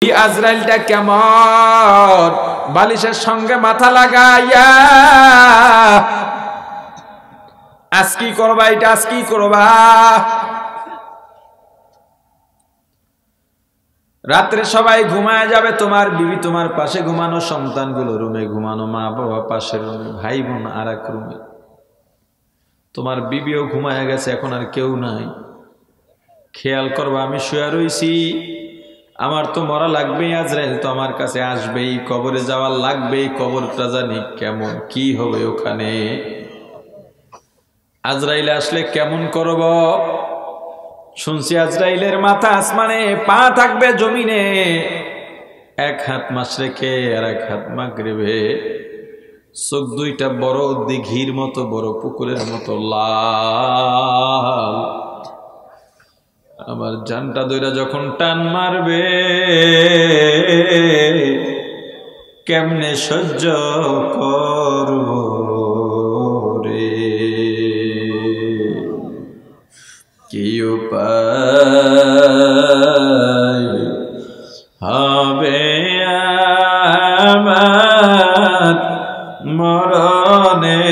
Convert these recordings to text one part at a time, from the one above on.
এই আজরাইলটা কেমন বালিশের সঙ্গে মাথা লাগাইয়া আজ কি করবা, এটা আজ কি করবা। রাত্রে সবাই ঘুমায় যাবে, তোমার বিবি তোমার পাশে ঘুমানো, সন্তানগুলো রুমে ঘুমানো, মা বাবা পাশের রুমে, ভাই বোন আর এক রুমে। তোমার বিবিও ঘুমায় গেছে, এখন আর কেউ নাই। খেয়াল করবা, আমি শুয়ে রইছি, আমার তো মরা লাগবেই, আজরাইল তো আমার কাছে আসবেই, কবরে যাওয়ার লাগবেই। কবরটা জানি কেমন, কি হবে ওখানে। আজরাইল আসলে কেমন করব। শুনছি আজরাইলের মাথা আসমানে, পা থাকবে জমিনে, এক হাত মাশরিকে আর এক হাত মাগরিবে। চোখ দুইটা বড় দিঘির মতো, বড় পুকুরের মতো লাল। আমার জানটা দইরা যখন টান মারবে, কেমনে সহ্য করব রে। কি উপায় হবে আমার মরণে,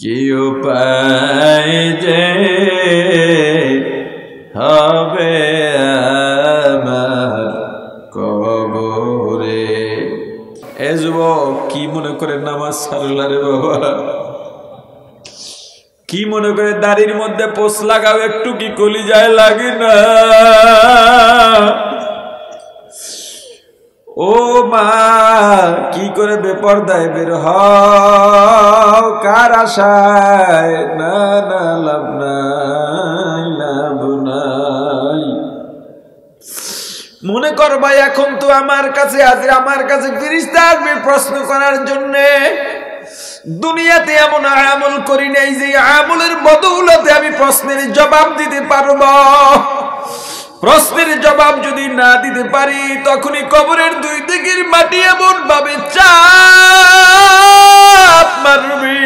কি উপায় যে হবে আমার কবরে। এ যুবক, কি মনে করে নামাজ ছাড়লা রে বাবা? কি মনে করে দাড়ির মধ্যে পোষ লাগাও, একটু কি কলিজায় লাগে না? ও মা, কি করে বেপরদায় বের হও, কার আশায়? না না, লাভ নাই, লাভ নাই। মনে করবা এখন তো আমার কাছে আছে, আমার কাছে ফেরেশতা আসবে প্রশ্ন করার জন্যে। দুনিয়াতে এমন আমল করি নাই যে আমলের বদৌলতে আমি প্রশ্নের জবাব দিতে পারব। প্রশ্নের জবাব যদি না দিতে পারি, তখনই কবরের দুই দিকের মাটি এমন ভাবে চাপ মারবে,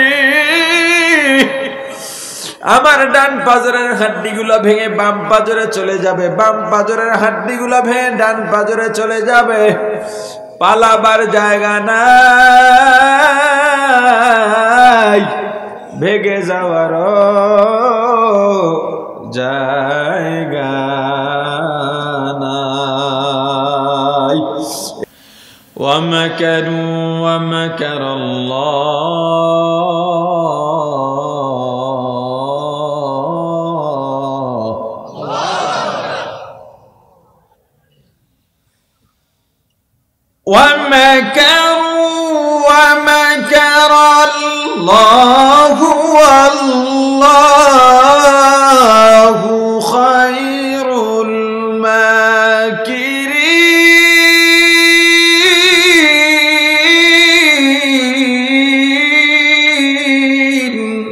আমার ডান পাজরের হাড্ডিগুলো ভেঙে বাম পাজরে চলে যাবে, বাম পাজরের হাড্ডিগুলো ভেঙে ডান পাজরে চলে যাবে। পালাবার জায়গা নাই, ভেগে যাওয়ার জায়গা নাই। ওয়ামাকারু ومكر الله والله خير الماكرين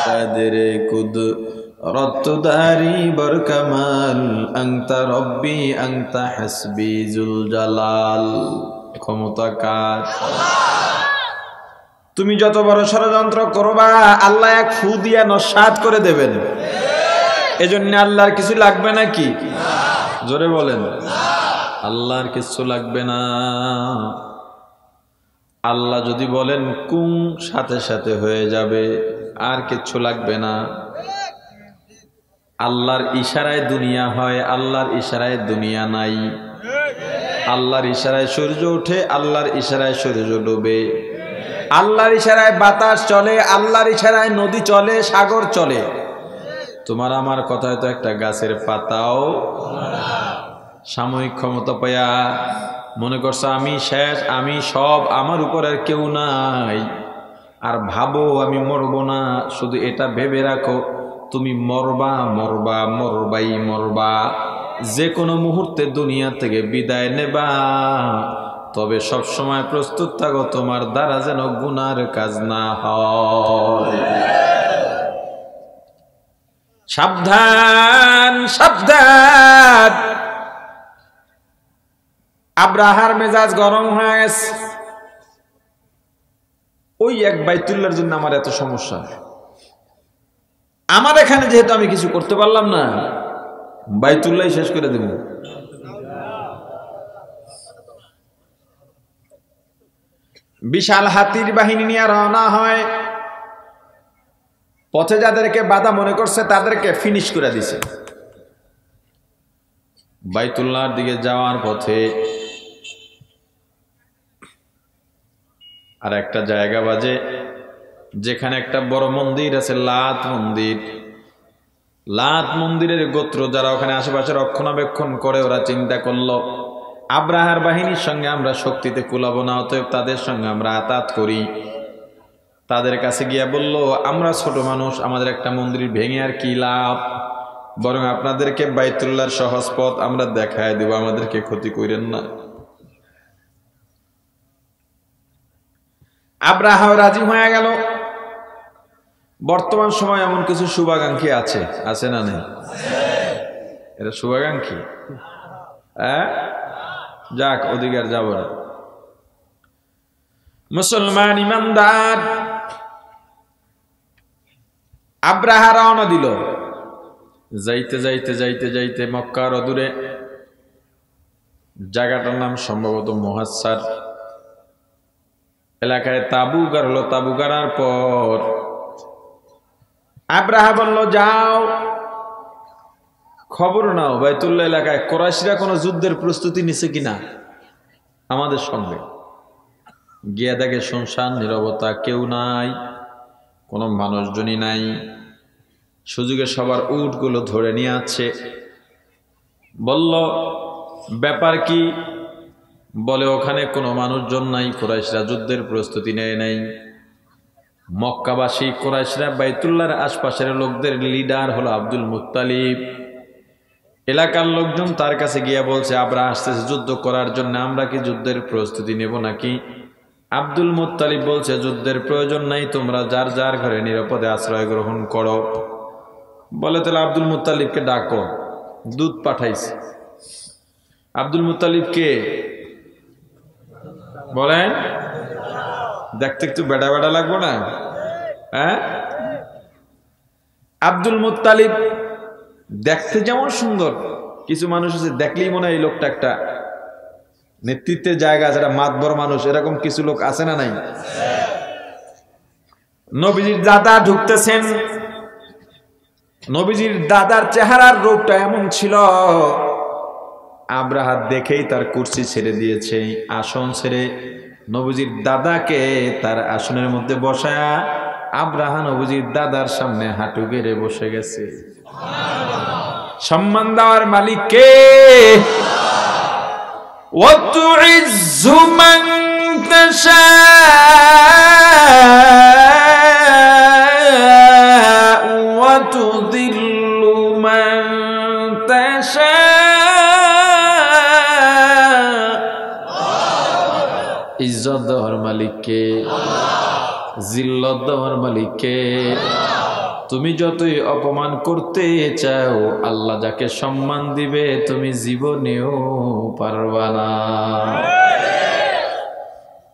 تدري قدرت داري بركمال أنت ربي أنت حسبي ذو الجلال। ক্ষমতা কার? তুমি যত বড় ষড়যন্ত্র করবা, আল্লাহ এক ফু দিয়া নস্যাৎ করে দেবেন। এজন্য আল্লাহর কিছু লাগবে নাকি? জোরে বলেন, আল্লাহর কিছু লাগবে না। আল্লাহ যদি বলেন কুম, সাথে সাথে হয়ে যাবে, আর কিছু লাগবে না। আল্লাহর ইশারায় দুনিয়া হয়, আল্লাহর ইশারায় দুনিয়া নাই। আল্লাহর ইশারায় সূর্য ওঠে, আল্লাহর ইশারায় সূর্য ডুবে। আল্লাহর ইশারায় বাতাস চলে, আল্লাহর ইশারায় নদী চলে, সাগর চলে। তোমার আমার কথায় তো একটা গাছের পাতাও সাময়িক ক্ষমতা পায়া মনে করছো আমি শেষ, আমি সব, আমার উপর আর কেউ নাই। আর ভাবো আমি মরবো না, শুধু এটা ভেবে রাখো তুমি মরবা, মরবা, মরবাই মরবা। যে কোনো মুহূর্তে দুনিয়া থেকে বিদায় নেবা, তবে সব সময় প্রস্তুত থাকো তোমার দ্বারা যেন গুনার কাজ না হয়। সাবধান, সাবধান। আব্রাহার মেজাজ গরম হয়ে গেছে। ওই এক বাইতুল্লাহর জন্য আমার এত সমস্যা। আমার এখানে যেহেতু আমি কিছু করতে পারলাম না, বাইতুল্লাহ শেষ করে দেব। বিশাল হাতির বাহিনী নিয়ে রওনা হয়। পথে যাদেরকে বাধা মনে করছে তাদেরকে ফিনিশ করে দিছে। বাইতুল্লাহর দিকে যাওয়ার পথে আর একটা জায়গা বাজে যেখানে একটা বড় মন্দির আছে, লাত মন্দির। লাত মন্দিরের গোত্র যারা ওখানে আশেপাশে রক্ষণাবেক্ষণ করে, ওরা চিন্তা করলো আব্রাহার বাহিনীর সঙ্গে আমরা শক্তিতে কুলাবো না, অতএব তাদের সঙ্গে আমরা আতাত করি। তাদের কাছে গিয়া বলল, আমরা ছোট মানুষ, আমাদের একটা মন্দির ভেঙে আর কি লাভ, বরং আপনাদেরকে বাইতুল্লাহর সহজ পথ আমরা দেখায় দেব, আমাদেরকে ক্ষতি করেন না। আব্রাহাও রাজি হয়ে গেল। বর্তমান সময় এমন কিছু শুভাকাঙ্ক্ষী আছে, আছে না নেই? এটা শুভাকাঙ্ক্ষী? হ্যাঁ, যাক, অধিকার যাব না। মুসলমান ইমানদার আব্রাহা রওনা দিল। যাইতে যাইতে যাইতে যাইতে মক্কার অদূরে জায়গাটার নাম সম্ভবত মুহাসসার এলাকায় তাবু গাড়লো। তাবু গাড়ার পর আব্রাহা বলল, যাও খবর নাও বাইতুল্লাহ এলাকায় কুরাইশরা কোনো যুদ্ধের প্রস্তুতি নিছে কিনা আমাদের সঙ্গে। গিয়া দেখে শুনশান নীরবতা, কেউ নাই, কোনো মানুষজনই নাই। সুযোগে সবার উটগুলো ধরে নিয়ে আছে। বলল, ব্যাপার কি? বলে, ওখানে কোনো মানুষজন নাই, কুরাইশরা যুদ্ধের প্রস্তুতি নেয় নাই। মক্কাবাসী কুরাইশরা বাইতুল্লাহর আশপাশের লোকদের লিডার হলো আব্দুল মুত্তালিব। এলাকার লোকজন তার কাছে গিয়া বলছে, আব্রাহা আসতেছে যুদ্ধ করার জন্য, আমরা কি যুদ্ধের প্রস্তুতি নেব নাকি? আব্দুল মুত্তালিব বলছে, যুদ্ধের প্রয়োজন নাই, তোমরা যার যার ঘরে নিরাপদে আশ্রয় গ্রহণ করো। বলে, তাহলে আব্দুল মুত্তালিবকে ডাকো। দূত পাঠাইছে। আব্দুল মুত্তালিব কে বলেন? দেখতে একটু বেড়া বেড়া লাগবো না? হ্যাঁ, আব্দুল মুত্তালিব দেখতে যেমন সুন্দর, কিছু মানুষ আছে দেখলেই মনে হয় এই লোকটা একটা নেতৃত্বের জায়গা, যারা মাতবর মানুষ, এরকম কিছু লোক আছে না নাই? নবীজির দাদা ঢুকতেছেন। নবীজির দাদার চেহারার রূপটা এমন ছিল, আব্রাহা দেখেই তার কুরসি ছেড়ে দিয়েছে, আসন ছেড়ে নবীজির দাদাকে তার আসনের মধ্যে বসায়া আব্রাহা নবীজির দাদার সামনে হাঁটু গেড়ে বসে গেছে। সম্মান দেওয়ার মালিক কে? وَتُعِزُّ مَن تَشَاءُ وَتُذِلُّ مَن تَشَاءُ। ইজ্জত দেওয়ার মালিক কে? জিল্লত দেওয়ার মালিক কে? তুমি যতই অপমান করতে চাও, আল্লাহ যাকে সম্মান দিবে তুমি জীবনেও পারবা না।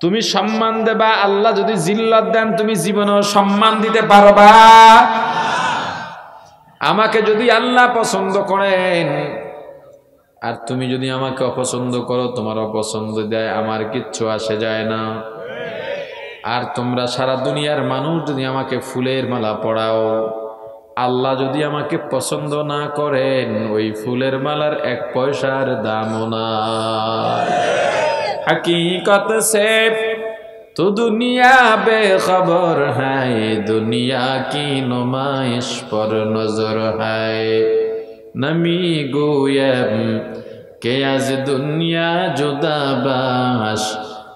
তুমি সম্মান দেবা, আল্লাহ যদি জিল্লত দেন তুমি জীবনেও সম্মান দিতে পারবা। আমাকে যদি আল্লাহ পছন্দ করেন আর তুমি যদি আমাকে অপছন্দ করো, তোমার অপছন্দ দেয়, আমার কিচ্ছু আসে যায় না। আর তোমরা সারা দুনিয়ার মানুষ যদি আমাকে ফুলের মালা পরাও, আল্লাহ যদি আমাকে পছন্দ না করেন, ওই ফুলের মালার এক পয়সার দামও না। हकीकत से तो दुनिया बेखबर है, दुनिया की नुमाइश पर नजर है। नमी गोयम के आज दुनिया जुदा बाश,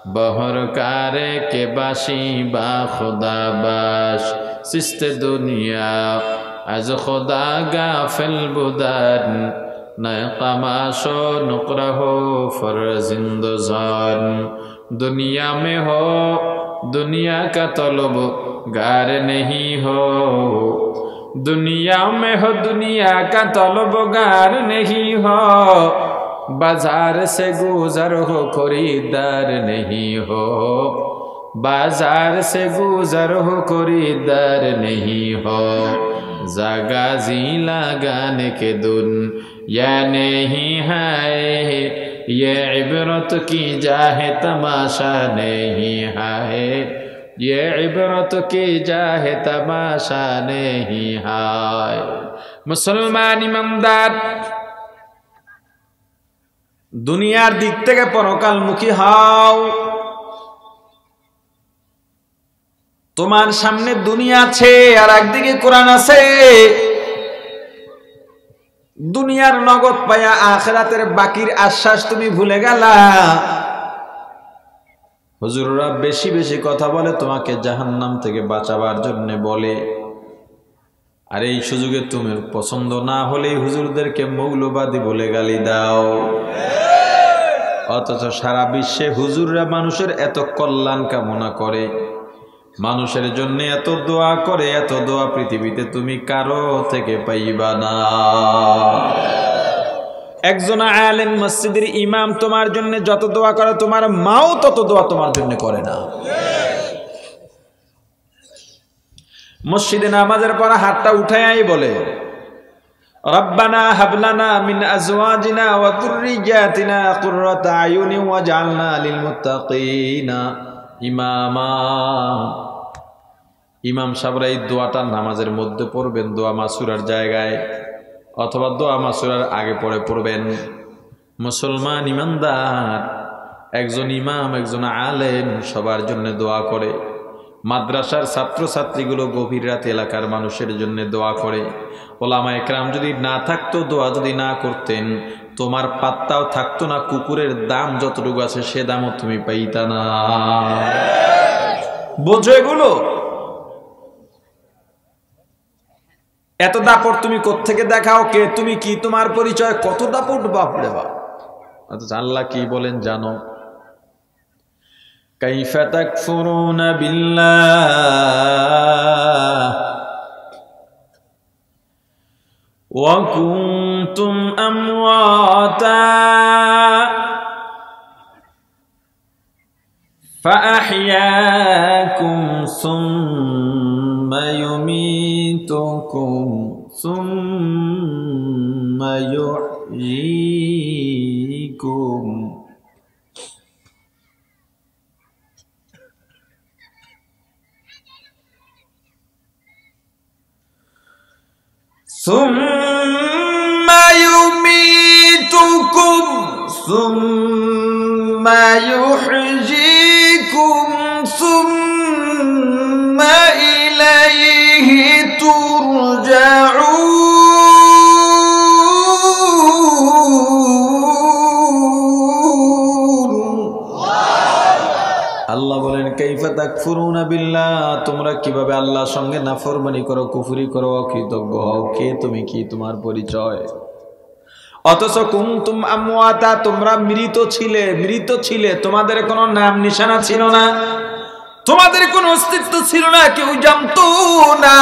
बहर कारे के बाशी बा खुदा बाश। सिस्त दुनिया आज खुदा गाफिल बुदान, नए तमाशो नुकरा हो फरजिंदजान। दुनिया में हो दुनिया का तलब गार नहीं हो, दुनिया में हो दुनिया का तलब गार नहीं हो। बाजार से गुजर हो खरीदार नहीं हो, बाजार से गुजर हो खरीदार नहीं हो। जगह जी लगाने के दुनिया नहीं है, ये इबरत की जाहे तमाशा नहीं है, ये इबरत की जाहे तमाशा नहीं है। मुसलमान ईमानदार দুনিয়ার দিক থেকে পরকালমুখী হও। তোমার সামনে দুনিয়া আছে আর একদিকে কোরআন আছে। দুনিয়ার নগদ পায়া আখিরাতের বাকির আশ্বাস তুমি ভুলে গেলা। হুজুররা বেশি বেশি কথা বলে তোমাকে জাহান্নাম থেকে বাঁচাবার জন্য বলে, আর এই সুযোগে তুমি পছন্দ না হলে হুজুরদেরকে মৌলবাদী বলে গালি দাও। অথচ সারা বিশ্বে হুজুররা মানুষের এত কল্যাণ কামনা করে, মানুষের জন্য এত দোয়া করে, এত দোয়া পৃথিবীতে তুমি কারো থেকে পাইবা না। একজন আলেম মসজিদের ইমাম তোমার জন্য যত দোয়া করে, তোমার মাও তত দোয়া তোমার জন্য করে না। মসজিদে নামাজের পর হাতটা উঠাই বলে, রব্বানা হাবলানা মিন আজওয়াজিনা ওয়া যুররিয়াতিনা কুররাতা আয়ুনি ওয়াজআলনা লিল মুত্তাকিনা ইমামা। ইমাম সাহেবরা এই দোয়াটা নামাজের মধ্যে পড়বেন, দোয়া মাসুরার জায়গায়, অথবা দোয়া মাসুরার আগে পড়বেন। মুসলমান ইমানদার একজন ইমাম, একজন আলেম সবার জন্য দোয়া করে। মাদ্রাসার ছাত্রছাত্রীগুলো গভীর রাতে এলাকার মানুষের জন্য দোয়া করে। ওলামা একরাম যদি না থাকতো, দোয়া যদি না করতেন, তোমার পাত্তাও থাকতো না। কুকুরের দাম যতটুকু আছে সে দামও তুমি পাইতা না। বোঝো এগুলো? এত দাপট তুমি কোত্থেকে দেখাও? কে তুমি, কি তোমার পরিচয়? কত দাপট, বাপরে বাপ। আল্লাহ কি বলেন জানো? কাইফা তাকফুরুনা বিল্লাহ ওয়া কুনতুম আমওয়াতা ফাআহইয়াকুম সুম্মা ইউমীতুকুম সুম্মা ইউহয়ীকুম। সুম্মা ইউমীতুকুম সুম্মা ইউহয়ীকুম সুম্মা ইলাইহি তুরজাউন। আল্লাহ বলেন, কাইফা তাকফুরুনা বিল্লাহ, তোমরা কিভাবে আল্লাহর সঙ্গে নাফরমানি করো, কুফরি করো, অকৃতজ্ঞ হও। কে তুমি, কি তোমার পরিচয়? অথচ কুনতুম আমওয়াতা, তোমরা মৃত ছিলে, তোমাদের কোনো নাম নিশানা ছিল না, তোমাদের কোনো অস্তিত্ব ছিল না, কেউ জানতো না।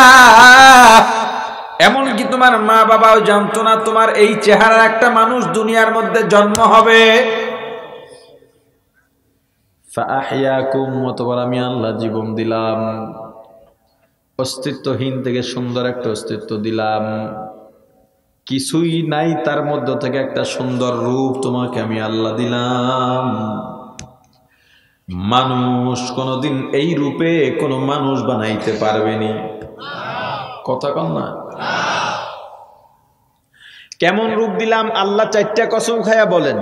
এমনকি তোমার মা বাবাও জানতো না তোমার এই চেহারার একটা মানুষ দুনিয়ার মধ্যে জন্ম হবে। ফাআহইয়াকুম, অতঃপর আমি আল্লাহ জীবন দিলাম, অস্তিত্বহীন থেকে সুন্দর একটা অস্তিত্ব দিলাম। কিছুই নাই তার মধ্য থেকে একটা সুন্দর রূপ তোমাকে আমি আল্লাহ দিলাম। মানুষ কোনদিন এই রূপে কোনো মানুষ বানাইতে পারবেনি। কথা কন না? কেমন রূপ দিলাম? আল্লাহ 4টা কসম খায়া বলেন।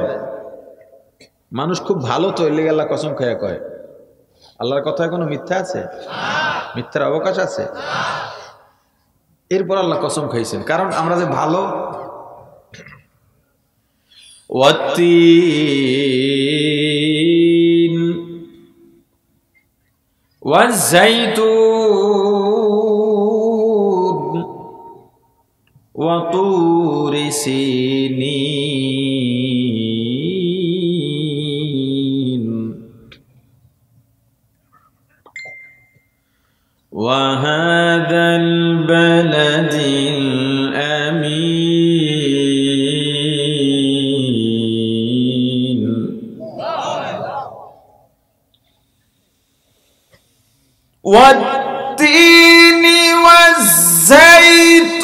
মানুষ খুব ভালো তো, এলে আল্লাহ কসম খায়া কয়। আল্লাহর কথায় কোনো মিথ্যা আছে? মিথ্যার অবকাশ আছে? এরপর আল্লাহ কসম খাইছেন, কারণ আমরা যে ভালো। ওয়াত্তিন ওয়াজ্জাইতুন ওয়া তুরি সিনিন ওয়া হাযাল বালাদিল আমিন। ওয়াত্তিনি ওয়াজ্জাইতুন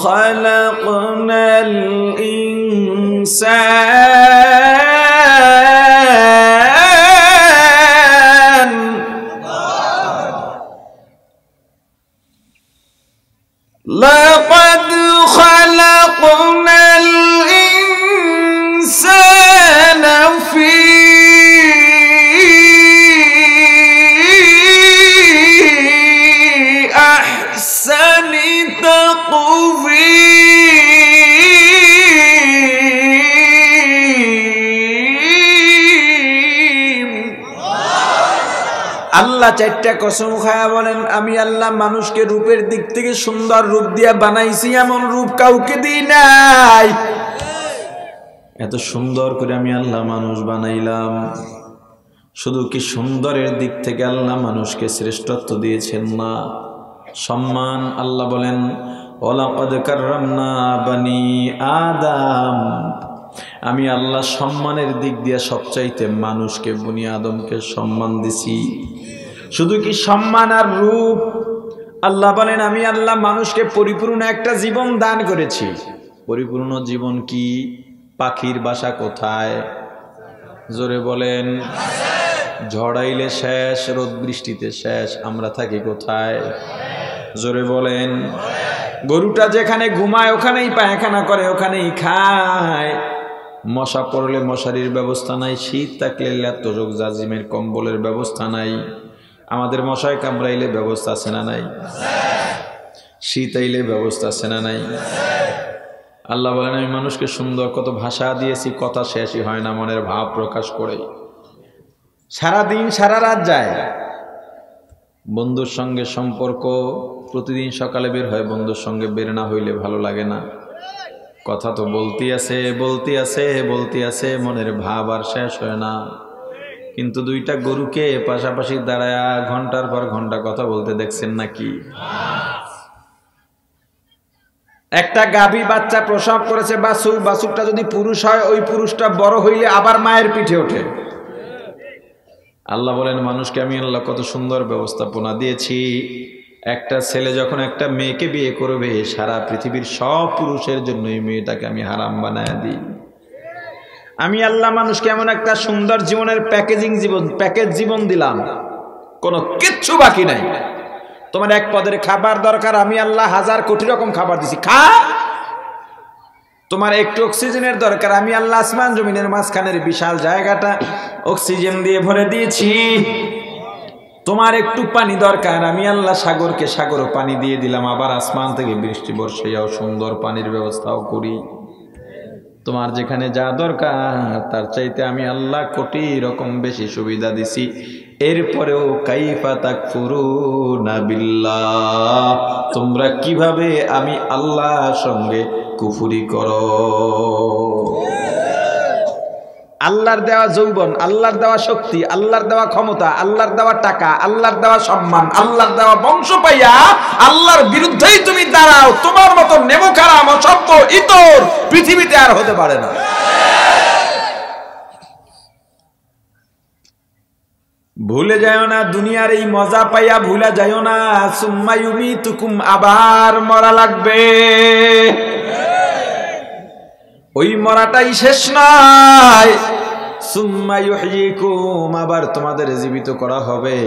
خلقنا الإنسان لقد خلقنا الإنسان في أحسن تقويم আল্লাহ চারটা কসম খায়া বলেন আমি আল্লাহ মানুষকে রূপের দিক থেকে সুন্দর রূপ দিয়ে বানাইছি, এমন রূপ কাউকে দিই নাই। এত সুন্দর করে আমি আল্লাহ মানুষ বানাইলাম। শুধু কি সুন্দরের দিক থেকে আল্লাহ মানুষকে শ্রেষ্ঠত্ব দিয়েছেন না, সম্মান। আল্লাহ বলেন ওয়ালাকাদ কাররামনা বানি আদম, আমি আল্লাহ সম্মানের দিক দিয়ে সবচাইতে মানুষকে বনি আদমকে সম্মান দিছি। শুধু কি সম্মান আর রূপ, আল্লাহ বলেন আমি আল্লাহ মানুষকে পরিপূর্ণ একটা জীবন দান করেছি। পরিপূর্ণ জীবন কি? পাখির বাসা কোথায়? জোরে বলেন। ঝড়াইলে শেষ, রোদ বৃষ্টিতে শেষ, আমরা থাকি কোথায়? জোরে বলেন। গরুটা যেখানে ঘুমায় ওখানেই পায়খানা করে, ওখানেই খায়। মশা পড়লে মশারির ব্যবস্থা নাই, শীত থাকলে ল্যাত্তযোগ জাজিমের কম্বলের ব্যবস্থা নাই। আমাদের মশায় কামড়াইলে ব্যবস্থা আছে না নাই? শীত আইলে ব্যবস্থা আছে না নাই? আল্লাহ বলেন আমি মানুষকে সুন্দর কত ভাষা দিয়েছি, কথা শেষই হয় না, মনের ভাব প্রকাশ করে। সারাদিন সারা রাত যায়। বন্ধুর সঙ্গে সম্পর্ক প্রতিদিন সকালে বের হয়, বন্ধুর সঙ্গে বের না হইলে ভালো লাগে না। কথা তো বলতেই আছে, মনের ভাব আর শেষ হয় না। কিন্তু দুইটা গরুকে পাশাপাশি দাঁড়ায় ঘন্টার পর ঘন্টা কথা বলতে দেখছেন নাকি? একটা গাভী বাচ্চা প্রসব করেছে, বাছুরটা যদি পুরুষ হয় ওই পুরুষটা বড় হইলে আবার মায়ের পিঠে ওঠে। আল্লাহ বলেন মানুষকে আমি আল্লাহ কত সুন্দর ব্যবস্থাপনা দিয়েছি। একটা ছেলে যখন একটা মেয়েকে বিয়ে করবে, সারা পৃথিবীর সব পুরুষের জন্য এই মেয়েটাকে আমি হারাম বানায় দিই। আমি আল্লাহ মানুষকে এমন একটা সুন্দর জীবনের প্যাকেজ জীবন দিলাম, কোনো কিচ্ছু বাকি নাই। তোমার এক পদের খাবার দরকার, আমি আল্লাহ 1000 কোটি রকম খাবার দিছি, খা। তোমার একটু অক্সিজেনের দরকার, আমি আল্লাহ আসমান জমিনের মাঝখানের বিশাল জায়গাটা অক্সিজেন দিয়ে ভরে দিয়েছি। তোমার একটু পানি দরকার, আমি আল্লাহ সাগরকে সাগর পানি দিয়ে দিলাম, আবার আসমান থেকে বৃষ্টি বর্ষাও সুন্দর পানির ব্যবস্থাও করি। তোমার যেখানে যা দরকার তার চাইতে আমি আল্লাহ কোটি রকম বেশি সুবিধা দিছি। এরপরেও কাইফা তাকফুরুনা বিল্লাহ, তোমরা কিভাবে আমি আল্লাহর সঙ্গে কুফরি করো। আল্লাহর দেওয়া যৌবন, আল্লাহর দেওয়া শক্তি, আল্লাহর দেওয়া ক্ষমতা, আল্লাহর দেওয়া টাকা, আল্লাহর দেওয়া সম্মান, আল্লাহর দেওয়া বংশ পাইয়া আল্লাহর বিরুদ্ধেই তুমি দাঁড়াও, তোমার মতো নেমোখারাম অসভ্য ইতর পৃথিবীতে আর হতে পারে না। ভুলে যাও না দুনিয়ার এই মজা পাইয়া, ভুলে যাও না সুম্মা ইউমিতুকুম, আবার মরা লাগবে। ওই মরাটাই শেষ নয়, সুম্মা ইউহয়িকুম, আবার তোমাদের জীবিত করা হবে।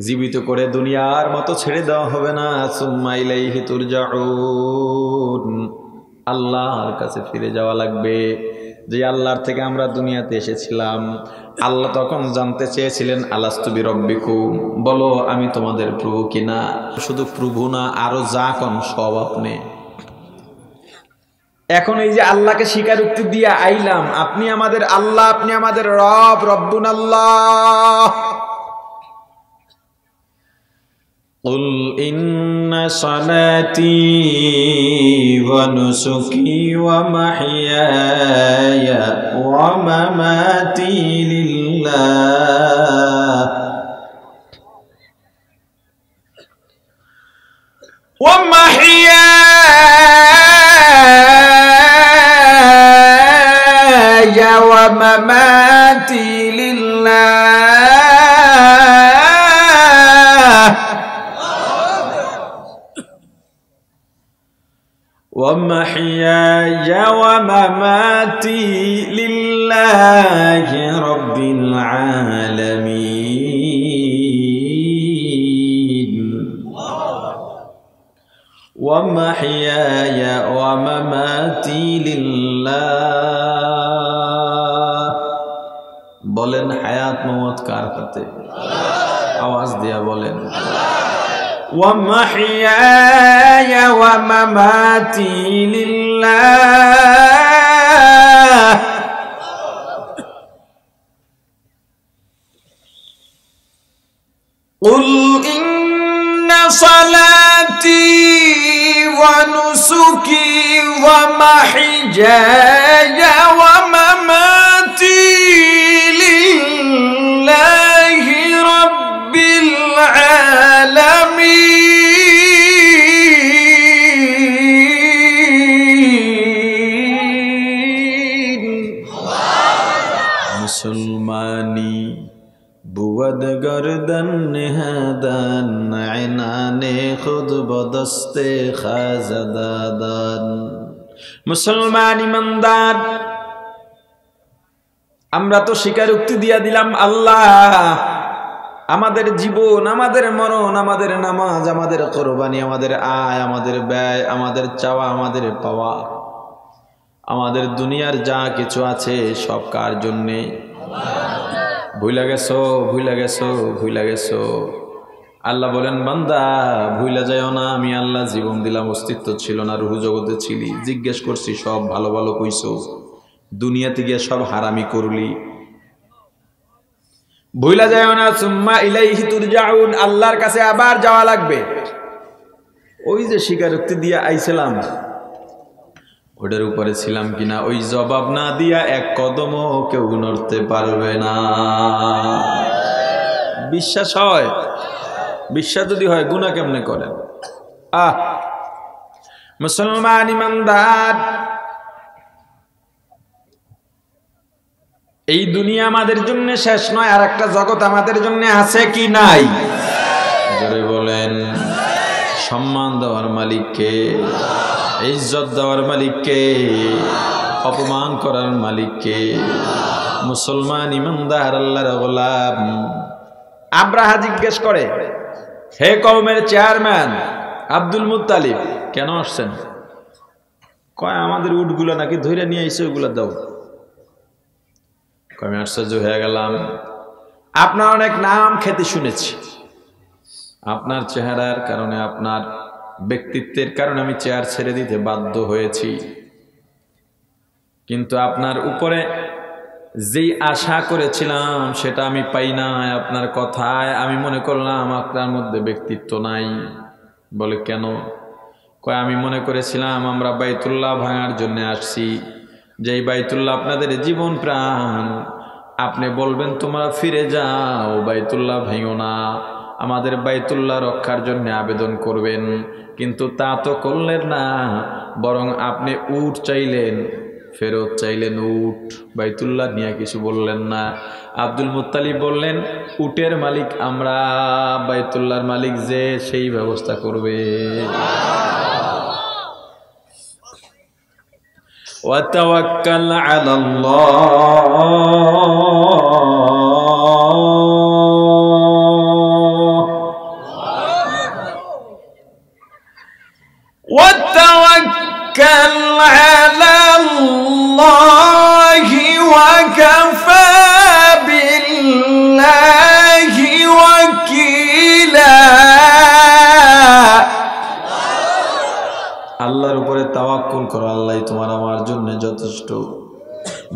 জীবিত করে দুনিয়ার মতো ছেড়ে দেওয়া হবে না। সুম্মা ইলাইহি তুরজাউন, আল্লাহর কাছে ফিরে যাওয়া লাগবে। যে আল্লাহর থেকে আমরা দুনিয়াতে এসেছিলাম, আল্লাহ তখন জানতে চেয়েছিলেন আলাস্তু বিরব্বিকুম, বলো আমি তোমাদের প্রভু কিনা। শুধু প্রভু না, আরো যা কোন সব আপনি। এখন এই যে আল্লাহকে স্বীকারোক্তি দিয়ে আইলাম, আপনি আমাদের আল্লাহ, আপনি আমাদের রব, রব্বুন আল্লাহ। কুল ইন্না সালাতি ওয়া নুসুকি ওয়া মাহইয়ায়া ওয়া মামাতি লিল্লাহ ওয়া মাহইয়ায়া ওয়া মামাতি লিল্লাহ ومحياي ومماتي لله رب العالمين ومحياي ومماتي لله বলেন হায়াত মওত কার হাতে আওয়াজ দিয়া বলেন ومحياي ومماتي لله قل إن صلاتي ونسكي ومحياي ومماتي لله رب العالمين مسلماني بود گردن نهادن عنان خود بدست خازدادن মুসলমান ইমানদার আমরা তো স্বীকারোক্তি দিয়া দিলাম আল্লাহ আমাদের জীবন আমাদের মরণ আমাদের নামাজ আমাদের কুরবানি আমাদের আয় আমাদের ব্যয় আমাদের চাওয়া আমাদের পাওয়া আমাদের দুনিয়ার যা কিছু আছে সব কার জন্য ভুইলা গেছো ভুইলা গেছো ভুইলা গেছো আল্লাহ বলেন বান্দা ভুইলা যাও না আমি আল্লাহ জীবন দিলাম অস্তিত্ব ছিল না রূহ জগতে ছিলি জিজ্ঞেস করছি সব ভালো ভালো কইছো দুনিয়াতে গিয়ে সব হারামি করলি ভুইলা যাও না সুম্মা ইলাইহি তুরজাউন আল্লাহর কাছে আবার যাওয়া লাগবে ওই যে স্বীকারোক্তি দিয়া আইছিলাম ওটার উপরে ছিলাম কিনা ওই জবাব না দিয়া এক কদমও কেউ নড়তে পারবে না বিশ্বাস হয় বিশ্বাস যদি হয় গুনাহ কেমনে করেন মুসলমান ইমানদার এই দুনিয়া আমাদের জন্য শেষ নয় আর একটা জগৎ আমাদের জন্য আছে কি নাই জোরে বলেন সম্মান দেওয়ার মালিককে ইজ্জত দেওয়ার মালিককে অপমান করার মালিককে মুসলমান ইমানদার আল্লাহর গোলাম আব্রাহা জিজ্ঞেস করে হে কওমের চেয়ারম্যান আব্দুল মুত্তালিব কেন আসছেন কয় আমাদের উটগুলো নাকি ধরে নিয়ে আইছে ওগুলো দাও আমি আশ্চর্য হয়ে গেলাম আপনার অনেক নাম খেতে শুনেছি আপনার চেহারার কারণে আপনার ব্যক্তিত্বের কারণে আমি চেয়ার ছেড়ে দিতে বাধ্য হয়েছি কিন্তু আপনার উপরে যেই আশা করেছিলাম সেটা আমি পাই নাই আপনার কথায় আমি মনে করলাম আপনার মধ্যে ব্যক্তিত্ব নাই বলে কেন কয় আমি মনে করেছিলাম আমরা বাইতুল্লাহ ভাঙার জন্য আসছি যেই বাইতুল্লাহ আপনাদের জীবন প্রাণ আপনি বলবেন তোমরা ফিরে যাও বাইতুল্লাহ ভেঙো না আমাদের বাইতুল্লাহ রক্ষার জন্য আবেদন করবেন কিন্তু তা তো করলেন না বরং আপনি উট চাইলেন ফেরত চাইলেন উট বাইতুল্লাহ নিয়ে কিছু বললেন না আব্দুল মুত্তালিব বললেন উটের মালিক আমরা বাইতুল্লাহর মালিক যে সেই ব্যবস্থা করবে وتوكل على الله وتوكل على الله وكفى بالله وكيلا আল্লাহর উপরে তাওয়াক্কুল করো আল্লাহ তোমার আমার জন্য যথেষ্ট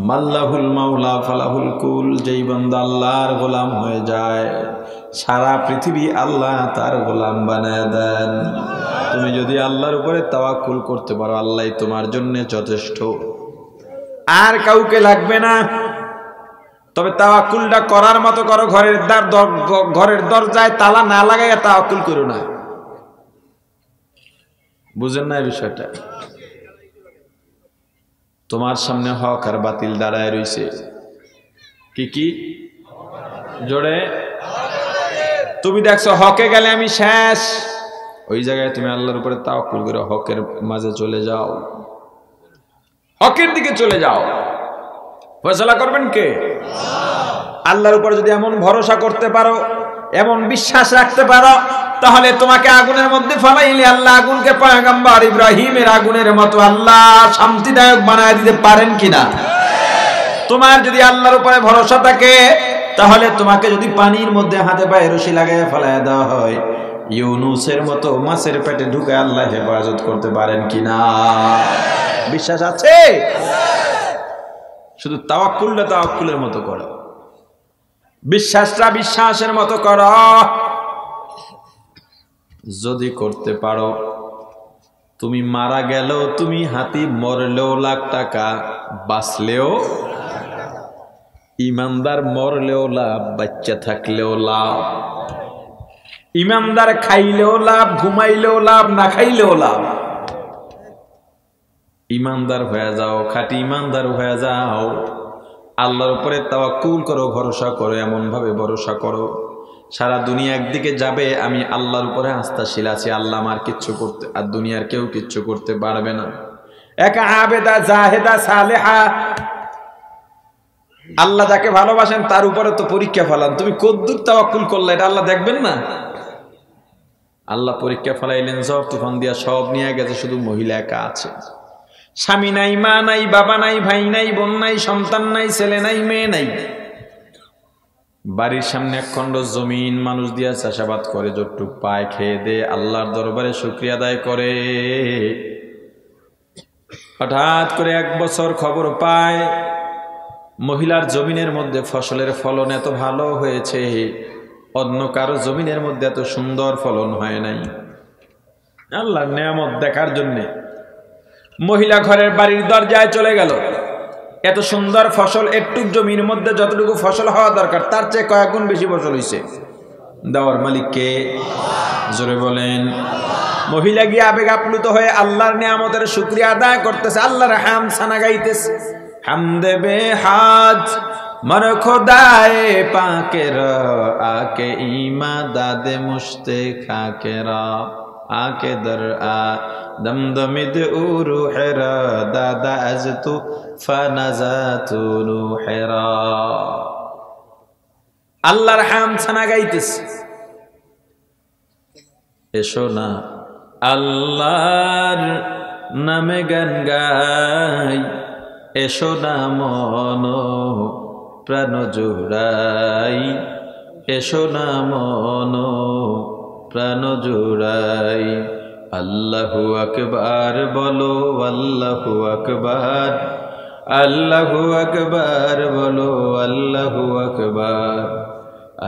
মাল্লাহুল মাওলা ফালাহুল কুল যেই বান্দা আল্লাহর গোলাম হয়ে যায় সারা পৃথিবী আল্লাহ তার গোলাম বানায় দেন তুমি যদি আল্লাহর উপরে তাওয়াক্কুল করতে পারো আল্লাহ তোমার জন্য যথেষ্ট আর কাউকে লাগবে না তবে তাওয়াক্কুলটা করার মতো করো ঘরের দরজায় তালা না লাগাইয়া তাওয়াক্কুল করো না বুঝেন না এই বিষয়টা তোমার সামনে হক আর বাতিল দাঁড়ায় রইছে কি কি জোরে তুমি দেখছো হকে গেলে আমি শেষ ওই জায়গায় তুমি আল্লাহর উপরে তাওয়াক্কুল করে হকের মাঝে চলে যাও, হকের দিকে চলে যাও। ফয়সালা করবেন কে? আল্লাহর উপর যদি এমন ভরসা করতে পারো, এমন বিশ্বাস রাখতে পারো, তাহলে তোমাকে আগুনের মধ্যে ফেলাইলে আল্লাহ আগুনকে পয়গম্বর ইব্রাহিমের আগুনের মতো আল্লাহ শান্তিদায়ক বানায় দিতে পারেন কিনা? তোমার যদি আল্লাহর উপরে ভরসা থাকে, তাহলে তোমাকে যদি পানির মধ্যে হাতে পায়ে রশি লাগায় ফেলায় দেওয়া হয়, ইউনুসের মতো মাছের পেটে ঢুকে আল্লাহ হেফাজত করতে পারেন কিনা? বিশ্বাস আছে? শুধু তাওয়াক্কুলটা তাওয়াক্কুলের মতো করো, বিশ্বাসটা বিশ্বাসের মতো করো। যদি করতে পারো, তুমি মারা গেলেও তুমি হাতি, মরলেও লাখ টাকা, বাঁচলেও ইমানদার, মরলেও লাভ, বাচ্চা থাকলেও লাভ। ইমানদার খাইলেও লাভ, ঘুমাইলেও লাভ, না খাইলেও লাভ। ইমানদার হয়ে যাও, খাঁটি ইমানদার হয়ে যাও। আল্লাহর উপরে তাওয়াক্কুল করো, ভরসা করো, এমন ভাবে ভরসা করো সারা দুনিয়া একদিকে যাবে, আমি আল্লাহর উপরে আস্থাশীল আছি, আল্লাহ আমার কিচ্ছু করতে, আর দুনিয়ার কেউ কিচ্ছু করতে পারবে না। একা আবেদা জাহেদা সালেহা, আল্লাহ যাকে ভালোবাসেন তার উপরে তো পরীক্ষা ফেলান। তুমি কদ্দুর তাওয়াক্কুল করলে এটা আল্লাহ দেখবেন না? আল্লাহ পরীক্ষা ফেলাইলেন, ঝড় তুফান দিয়া সব নিয়ে গেছে, শুধু মহিলা একা আছে। স্বামী নাই, মা নাই, বাবা নাই, ভাই নাই, বোন নাই, সন্তান নাই, ছেলে নাই, মেয়ে নাই। বাড়ির সামনে এক খণ্ড জমিন, মানুষ দিয়া চাষাবাদ করে, যতটুক পায় খেয়ে দে, আল্লাহর দরবারে শুকরিয়া আদায় করে। হঠাৎ করে এক বছর খবর পায় মহিলার জমিনের মধ্যে ফসলের ফলন এত ভালো হয়েছে, অন্য কারো জমিনের মধ্যে এত সুন্দর ফলন হয় নাই। আল্লাহর নেয়ামত দেখার জন্যে মহিলা ঘরের বাড়ির দরজায় চলে গেল। এত সুন্দর ফসল, একটু জমির মধ্যে যতটুকু ফসল হওয়া দরকার তার চেয়ে কয়েক গুণ বেশি ফসল হয়েছে। দেওয়ার মালিককে জোরে বলেন। মহিলা গিয়ে আবেগ আপ্লুত হয়ে আল্লাহর নিয়ামতের শুকরিয়া আদায় করতেছে, আল্লাহর হামসানা গাইতেছে। হামদে বেহাজ মর খোদায়ে পাকেরা, আকে ইমা দাদে মুশতে খাকেরা, আকে দর আ দমদমিদ উরুহেরা, দাদা আজ তু ফানাজাতু রুহেরা। আল্লাহর হামসানা গাইতেছে। এসো না আল্লাহর নামে গান গাই, এসো না মন প্রাণ জুড়াই, এসো না মন প্রাণ জুড়াই। আল্লাহু আকবার বলো, আল্লাহু আকবার, আল্লাহু আকবার বলো, আল্লাহু আকবার,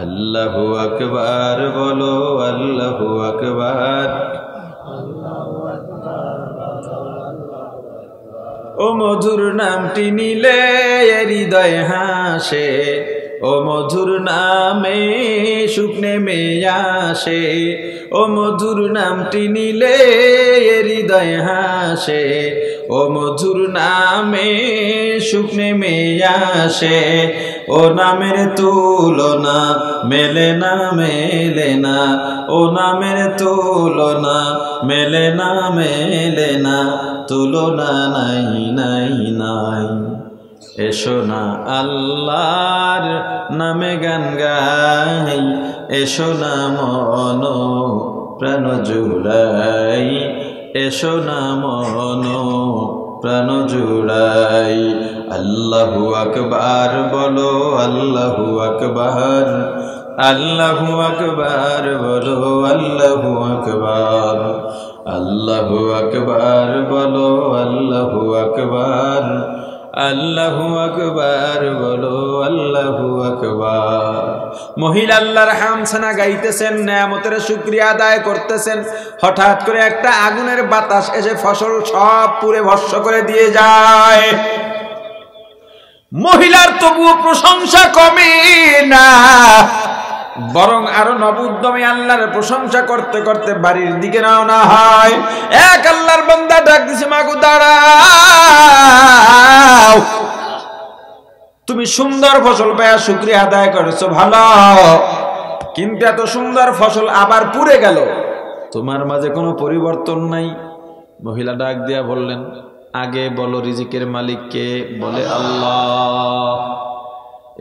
আল্লাহু আকবার বলো, আল্লাহু আকবার। ও মধুর নামটি নিলে হৃদয় হাসে, ও মধুর নামে সুখ নেমে আসে, ও মধুর নামটি নিলে হৃদয় হাসে, ও মধুর নামে সুখ নেমে আসে। ও নামের তুলনা মেলে না, মেলে না, ও নামের তুলনা মেলে না, মেলে না, তুলনা নাই, নাই, নাই। এসো না আল্লাহর নামে গান গাই, এসো না মন প্রাণ জুড়াই, এসো না মন প্রাণ জুড়াই। আল্লাহু আকবার বলো, আল্লাহু আকবার, আল্লাহু আকবার বলো, আল্লাহু আকবার, আল্লাহু আকবার বলো, আল্লাহু আকবার, আল্লাহু আকবার বলো, আল্লাহু আকবার। মহিলা আল্লাহর হামসানা গাইতেছেন, নেয়ামতের শুকরিয়া আদায় করতেছেন। হঠাৎ করে একটা আগুনের বাতাস এসে ফসল সব পুড়ে ভস্ম করে দিয়ে যায়। মহিলার তবুও প্রশংসা কমে না, বরং আরো নবউদ্যমে আল্লাহর প্রশংসা করতে করতে বাড়ির দিকে রওনা হয়। এক আল্লাহর বান্দা ডাক দিছে, মাগো দাঁড়াও, তুমি সুন্দর ফসল পেয়ে শুকরিয়া আদায় করেছো ভালো, কিন্তু এত সুন্দর ফসল আবার পুড়ে গেল, তোমার মাঝে কোনো পরিবর্তন নাই। মহিলা ডাক দিয়া বললেন, আগে বলো রিজিকের মালিক কে? বলে আল্লাহ।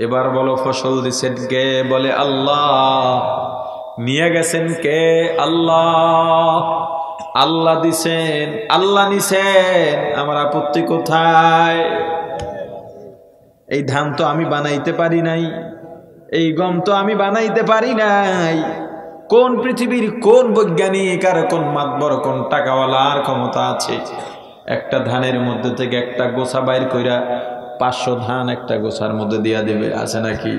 এবার বলো ফসল দিছেন কে? বলে আল্লাহ। নিয়ে গেছেন কে? আল্লাহ। আল্লাহ দিছেন, আল্লাহ নিছেন, আমার আপত্তি কোথায়? এই ধান তো আমি বানাইতে পারি নাই, এই গম তো আমি বানাইতে পারি নাই। কোন পৃথিবীর কোন বৈজ্ঞানিক আর কোন মাতবর কোন টাকাওয়ালার ক্ষমতা আছে একটা ধানের মধ্যে থেকে একটা গোছা বাইর কইরা 500 ধান একটা গোছার মধ্যে দিয়া দিবে? আছে নাকি?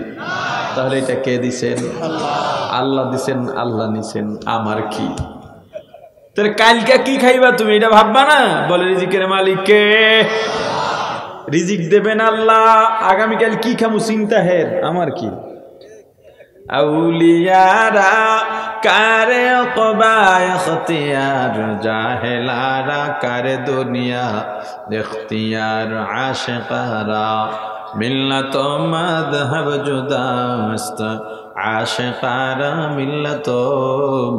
তাহলে এটা কে দিছেন? আল্লাহ দিছেন, আল্লাহ নিছেন, আমার কি? তাহলে কালকে কি খাইবা তুমি এটা ভাববা না? বলে রিজিকের মালিক কে? রিজিক দেবেন আল্লাহ, আগামীকাল কি খামু চিন্তা হের, আমার কি? আউলিয়ারা কারে কবায় ইখতিয়ার, জাহেলারা কারে দুনিয়া ইখতিয়ার, আশিকারা মিল্লাত মাযহাব জুদাস্ত, আশিকারা মিল্লাত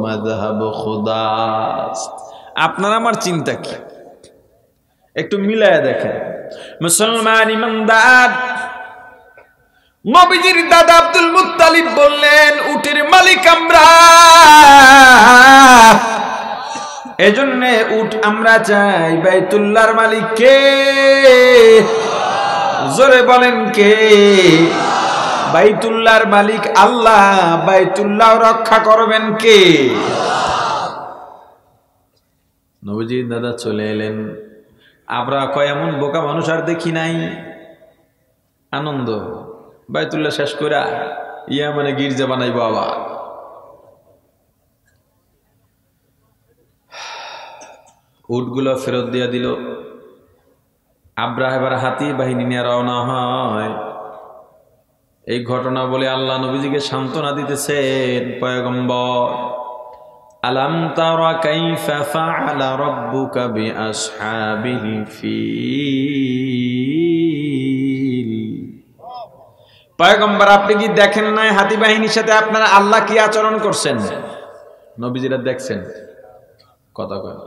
মাযহাব খুদাস্ত। আপনার আমার চিন্তা কি একটু মিলায়া দেখেন। মুসলমান ইমানদার, নবীজির দাদা আব্দুল মুত্তালিব বললেন, উটের মালিক আমরা, এজন্য উট আমরা চাই। বাইতুল্লাহর মালিক কে? জোরে বলেন কে? বাইতুল্লাহর মালিক আল্লাহ। বাইতুল্লাহ রক্ষা করবেন কে? নবীজির দাদা চলে এলেন। আমরা কয় এমন বোকা মানুষ আর দেখি নাই। আনন্দ, বাইতুল্লাহ শেষ করে মানে গির্জা বানাইবো আবার। উটগুলো ফেরত দিয়া দিল। আব্রাহ এবার হাতি বাহিনী নিয়ে রওনা হয়। এই ঘটনা বলে আল্লাহ নবীজিকে সান্ত্বনা দিতেছেন, পয়গম্বর, আলাম তারা কাইফা ফাআলা রাব্বুকা বিআসহাবিল ফিল। পয়গম্বর, আপনি কি দেখেন নাই হাতি বাহিনীর সাথে আপনার আল্লাহ কি আচরণ করছেন? নবীজিরা দেখছেন? কথা কয়,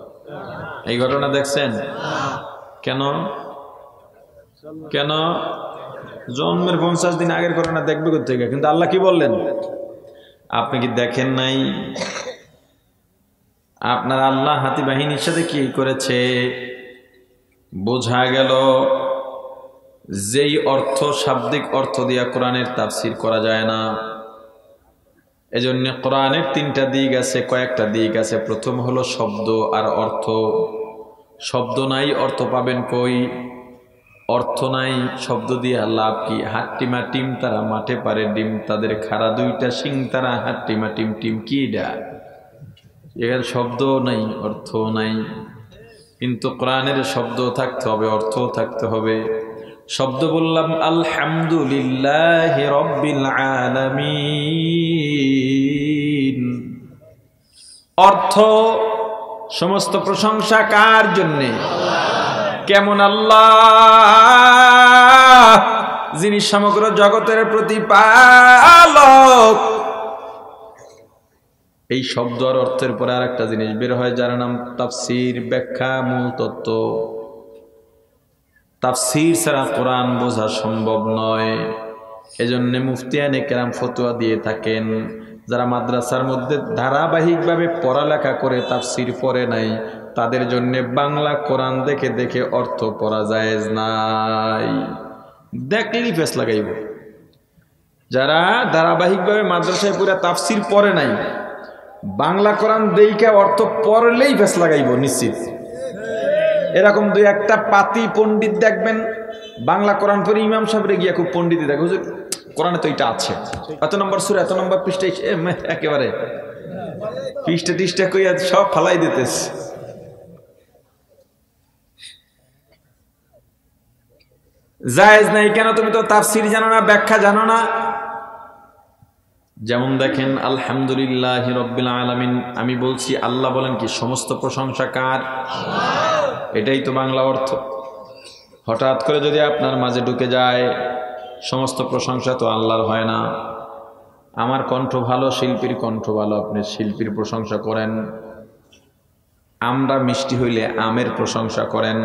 এই ঘটনা দেখছেন? কেন? কেন? জন্মের 50 দিন আগের ঘটনা দেখবে কোথেকে? কিন্তু আল্লাহ কি বললেন? আপনি কি দেখেন নাই আপনার আল্লাহ হাতি বাহিনীর সাথে কি করেছে? বোঝা গেল যেই অর্থ শাব্দিক অর্থ দিয়া কোরআনের তাফসীর করা যায় না। এজন্য কোরআনের 3টা দিক আছে, কয়েকটা দিক আছে। প্রথম হলো শব্দ আর অর্থ। শব্দ নাই, অর্থ পাবেন কই? অর্থ নাই, শব্দ দিয়ে লাভ কি? হাট্টিমা টিম তারা মাঠে পারে ডিম, তাদের খাড়া 2টা শিং তারা হাট্টিমা টিম টিম। কি এটা? এখানে শব্দ নাই, অর্থ নাই। কিন্তু কোরআনের শব্দ থাকতে হবে, অর্থও থাকতে হবে। শব্দ বললাম আলহামদুলিল্লাহি রাব্বিল আলামিন। অর্থ সমস্ত প্রশংসা কার জন্যে? কেমন আল্লাহ, যিনি সমগ্র জগতের প্রতিপালক। এই শব্দ আর অর্থের পরে আর একটা জিনিস বের হয়, যার নাম তাফসীর, ব্যাখ্যা, মূল তত্ত্ব। তাফসীর ছাড়া কোরআন বোঝা সম্ভব নয়। এজন্য মুফতিয়ানে কেরাম ফতোয়া দিয়ে থাকেন, যারা মাদ্রাসার মধ্যে ধারাবাহিকভাবে পড়ালেখা করে তাফসীর পড়ে নাই, তাদের জন্য বাংলা কোরআন দেখে দেখে অর্থ পড়া জায়েজ নাই। দেখলেই ফেস লাগাইব। যারা ধারাবাহিকভাবে মাদ্রাসায় পুরা তাফসীর পড়ে নাই, বাংলা কোরআন দেখে অর্থ পড়লেই ফেস লাগাইব নিশ্চিত। এরকম 2-1টা পাতি পণ্ডিত দেখবেন, বাংলা কোরআন পড়ে ইমাম সাহেবরে গিয়া খুব পণ্ডিতই দেখো, হুজুর কোরআনে তো এটা আছে, এত নম্বর সূরা, এত নম্বর পৃষ্ঠা, একেবারে পৃষ্ঠা কইয়া সব ফালাই দিতেছে। জায়েজ নাই কেন? তুমি তো তাফসীর জানো না, ব্যাখ্যা জানো না। যেমন দেখেন আলহামদুলিল্লাহি রাব্বিল আলামিন, আমি বলছি আল্লাহ বলেন কি সমস্ত প্রশংসা কার? এটাই তো বাংলা অর্থ। হঠাৎ করে যদি আপনার মাঝে ঢুকে যায় সমস্ত প্রশংসা তো আল্লাহর হয় না। আমার কণ্ঠ ভালো, শিল্পীর কণ্ঠ ভালো, আপনি শিল্পীর প্রশংসা করেন, আমটা মিষ্টি হইলে আমের প্রশংসা করেন,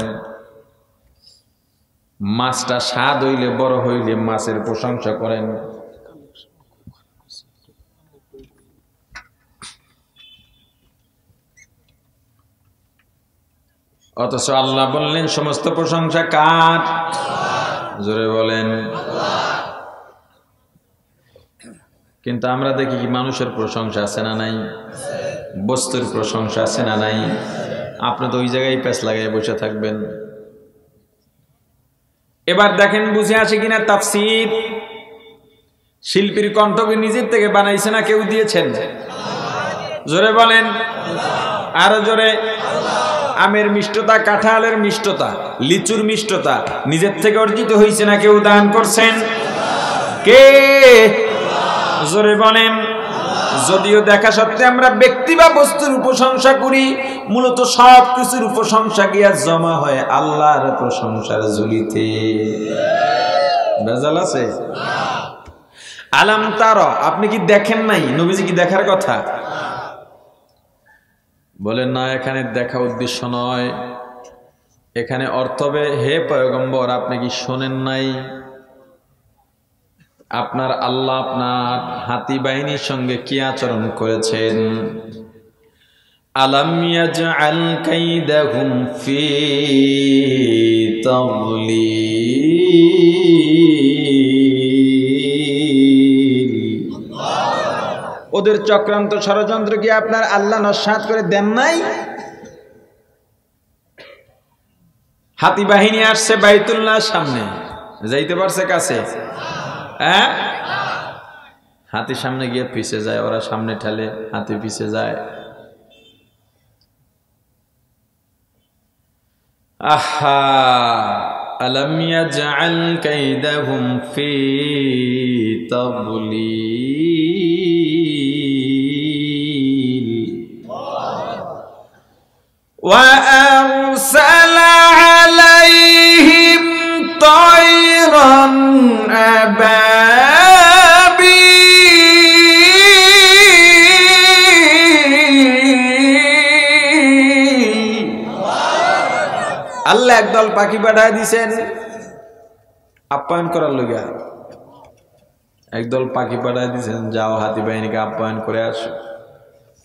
মাছটা স্বাদ হইলে বড় হইলে মাছের প্রশংসা করেন। অথচ আল্লাহ বললেন সমস্ত প্রশংসা কার? জোরে বলেন। কিন্তু আমরা দেখি কি মানুষের প্রশংসা আছে না নাই? বস্তুর প্রশংসা আছে না নাই? আপনি তো ওই জায়গায় প্যাঁচ লাগাই বসে থাকবেন। এবার দেখেন বুঝে আসে কিনা তাফসীর। শিল্পীর কণ্ঠকে নিজের থেকে বানাইছে না কেউ দিয়েছেন? জোরে বলেন, আরো জোরে। আমের মিষ্টতা, কাঁঠালের মিষ্টতা, লিচুর মিষ্টতা নিজের থেকে অর্জিত হয়েছে না কেউ দান করছেন? কে? জোরে বলেন। যদিও দেখা সত্ত্বে আমরা ব্যক্তি বা বস্তুর প্রশংসা করি, মূলত সব কিছুর প্রশংসা গিয়া জমা হয় আল্লাহর প্রশংসার ঝুলিতে। ভেজাল আছে? আলাম তারা, আপনি কি দেখেন নাই? নবীজি কি দেখার কথা? বলেন না, এখানে দেখা উদ্দেশ্য নয়, এখানে অর্থ হবে হে পয়গম্বর আপনি কি শোনেন নাই আপনার আল্লাহ আপনার হাতি বাহিনীর সঙ্গে কি আচরণ করেছেন? আলাম ইয়াজআল কাইদাহুম ফি তাদলিল, ওদের চক্রান্ত ষড়যন্ত্র কি আপনার আল্লাহ নস্যাৎ করে দেন নাই? হাতি বাহিনী আসছে বাইতুল্লাহর সামনে, যাইতে পারছে কাছে? হ্যাঁ, হাতি সামনে গিয়ে পিছে যায়, ওরা সামনে ঠেলে, হাতি পিছে যায়। আহা, আলাম ইয়াজআল কাইদাহুম ফি তাদলিল ওয়া আরসালা আলাইহিম তায়রান আল্লাহ একদল পাখি পাঠায় দিছেন আপ্যায়ন করার লইগা। একদল পাখি পাঠায় দিছেন, যাও হাতি বাহিনীকে আপ্যায়ন করে আসো।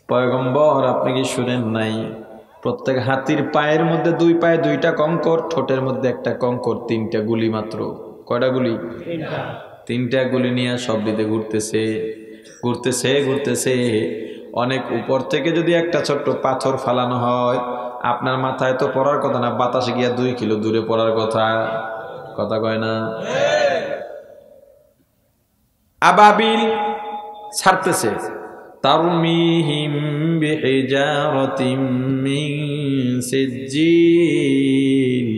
পয়গম্বর আপনি কি শুনেন নাই? প্রত্যেক হাতির পায়ের মধ্যে দুই পায়ে দুইটা কঙ্কর, ঠোঁটের মধ্যে একটা কঙ্কর, তিনটা গুলি মাত্র। কয়টা গুলি? তিনটা গুলি নিয়ে সব দিতে ঘুরতেছে ঘুরতেছে ঘুরতেছে। অনেক উপর থেকে যদি একটা ছোট্ট পাথর ফালানো হয় আপনার মাথায় তো পড়ার কথা না, বাতাসে গিয়া 2 কিলো দূরে পড়ার কথা। কথা কয় না? আবাবিল ছাড়তেছে, তারমিহিম বিহিজারাতিম মিন সিজ্জিল,